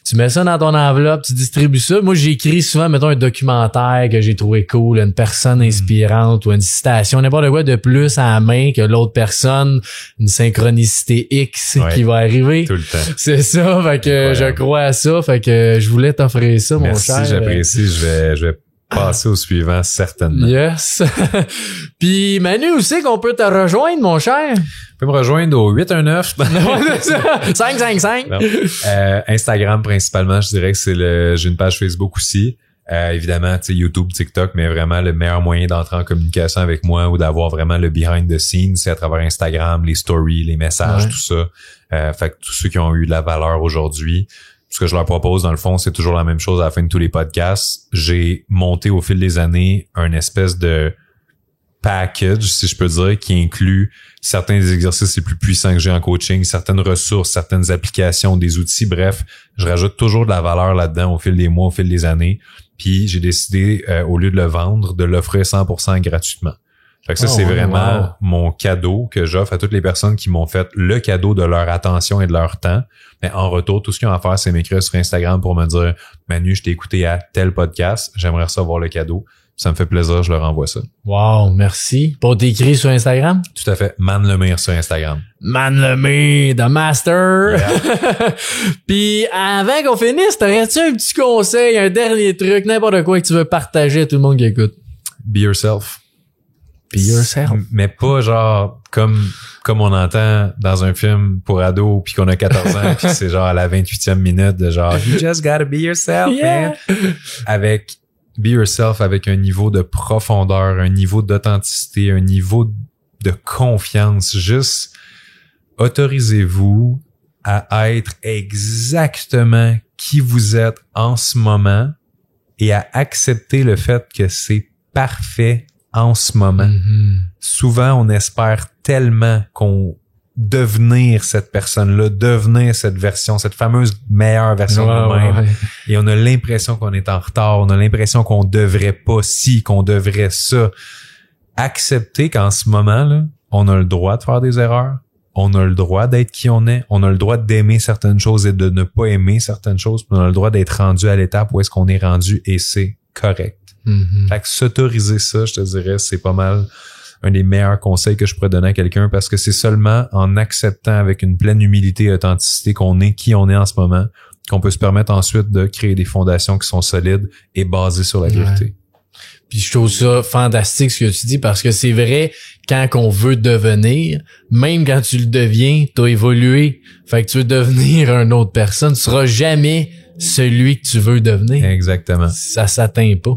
Tu mets ça dans ton enveloppe, tu distribues ça. Moi, j'écris souvent, mettons, un documentaire que j'ai trouvé cool, une personne inspirante ou une citation, n'importe quoi de plus à la main que l'autre personne, une synchronicité X qui va arriver. Tout le temps. C'est ça, fait que je crois à ça. Fait que je voulais t'offrir ça, mon cher. Merci, j'apprécie. Je vais passer au suivant, certainement. Yes. Puis Manu, où c'est qu'on peut te rejoindre, mon cher? Tu peux me rejoindre au 819. 555. Instagram principalement, je dirais que j'ai une page Facebook aussi. Évidemment, tu sais, YouTube, TikTok, mais vraiment le meilleur moyen d'entrer en communication avec moi ou d'avoir vraiment le behind the scenes, c'est à travers Instagram, les stories, les messages, tout ça. Fait que tous ceux qui ont eu de la valeur aujourd'hui, ce que je leur propose, dans le fond, c'est toujours la même chose à la fin de tous les podcasts. J'ai monté au fil des années un espèce de package, si je peux dire, qui inclut certains des exercices les plus puissants que j'ai en coaching, certaines ressources, certaines applications, des outils. Bref, je rajoute toujours de la valeur là-dedans au fil des mois, au fil des années. Puis j'ai décidé, au lieu de le vendre, de l'offrir 100% gratuitement. Fait que ça, c'est vraiment mon cadeau que j'offre à toutes les personnes qui m'ont fait le cadeau de leur attention et de leur temps. Mais en retour, tout ce qu'ils ont à faire, c'est m'écrire sur Instagram pour me dire « Manu, je t'ai écouté à tel podcast, j'aimerais recevoir le cadeau. » Ça me fait plaisir, je leur envoie ça. Wow, merci. Pour t'écrire sur Instagram? Tout à fait. Man Lemire sur Instagram. Man Lemire, the master. Yeah. Puis avant qu'on finisse, t'aurais-tu un petit conseil, un dernier truc, n'importe quoi que tu veux partager à tout le monde qui écoute? Be yourself. Be yourself. Mais pas genre comme on entend dans un film pour ados puis qu'on a 14 ans puis c'est genre à la 28e minute de genre you just gotta be yourself, man. Avec be yourself avec un niveau de profondeur, un niveau d'authenticité, un niveau de confiance. Juste autorisez-vous à être exactement qui vous êtes en ce moment et à accepter le fait que c'est parfait en ce moment. Mm-hmm. Souvent, on espère tellement qu'on devenir cette personne-là, devenir cette version, cette fameuse meilleure version de nous-mêmes. Ouais. Et on a l'impression qu'on est en retard, on a l'impression qu'on devrait pas ci, qu'on devrait ça. Accepter qu'en ce moment, là, on a le droit de faire des erreurs, on a le droit d'être qui on est, on a le droit d'aimer certaines choses et de ne pas aimer certaines choses, puis on a le droit d'être rendu à l'étape où est-ce qu'on est rendu et c'est correct. Mm-hmm. Fait que s'autoriser ça, je te dirais, c'est pas mal un des meilleurs conseils que je pourrais donner à quelqu'un parce que c'est seulement en acceptant avec une pleine humilité et authenticité qu'on est qui on est en ce moment qu'on peut se permettre ensuite de créer des fondations qui sont solides et basées sur la vérité. Puis je trouve ça fantastique ce que tu dis parce que c'est vrai, quand on veut devenir, même quand tu le deviens, t'as évolué. Fait que tu veux devenir une autre personne, tu seras jamais celui que tu veux devenir. Exactement. Ça s'atteint pas.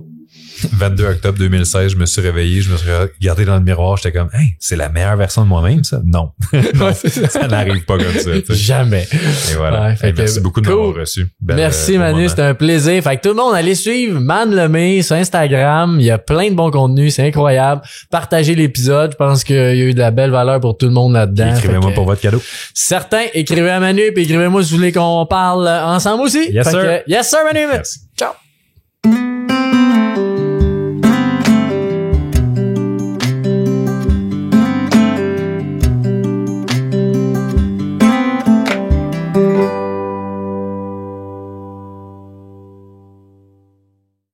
22 octobre 2016, je me suis réveillé, je me suis regardé dans le miroir, j'étais comme, hey, c'est la meilleure version de moi-même, ça? Non. Non, ça n'arrive pas comme ça. T'sais. Jamais. Et voilà. Ouais, merci beaucoup de m'avoir reçu. Merci Manu, c'était un plaisir. Fait que tout le monde, allez suivre Man Lemire sur Instagram. Il y a plein de bons contenus, c'est incroyable. Partagez l'épisode. Je pense qu'il y a eu de la belle valeur pour tout le monde là-dedans. Écrivez-moi pour votre cadeau. Certains, écrivez à Manu, puis écrivez-moi si vous voulez qu'on parle ensemble aussi. Yes, sir. Yes, sir, Manu. Merci.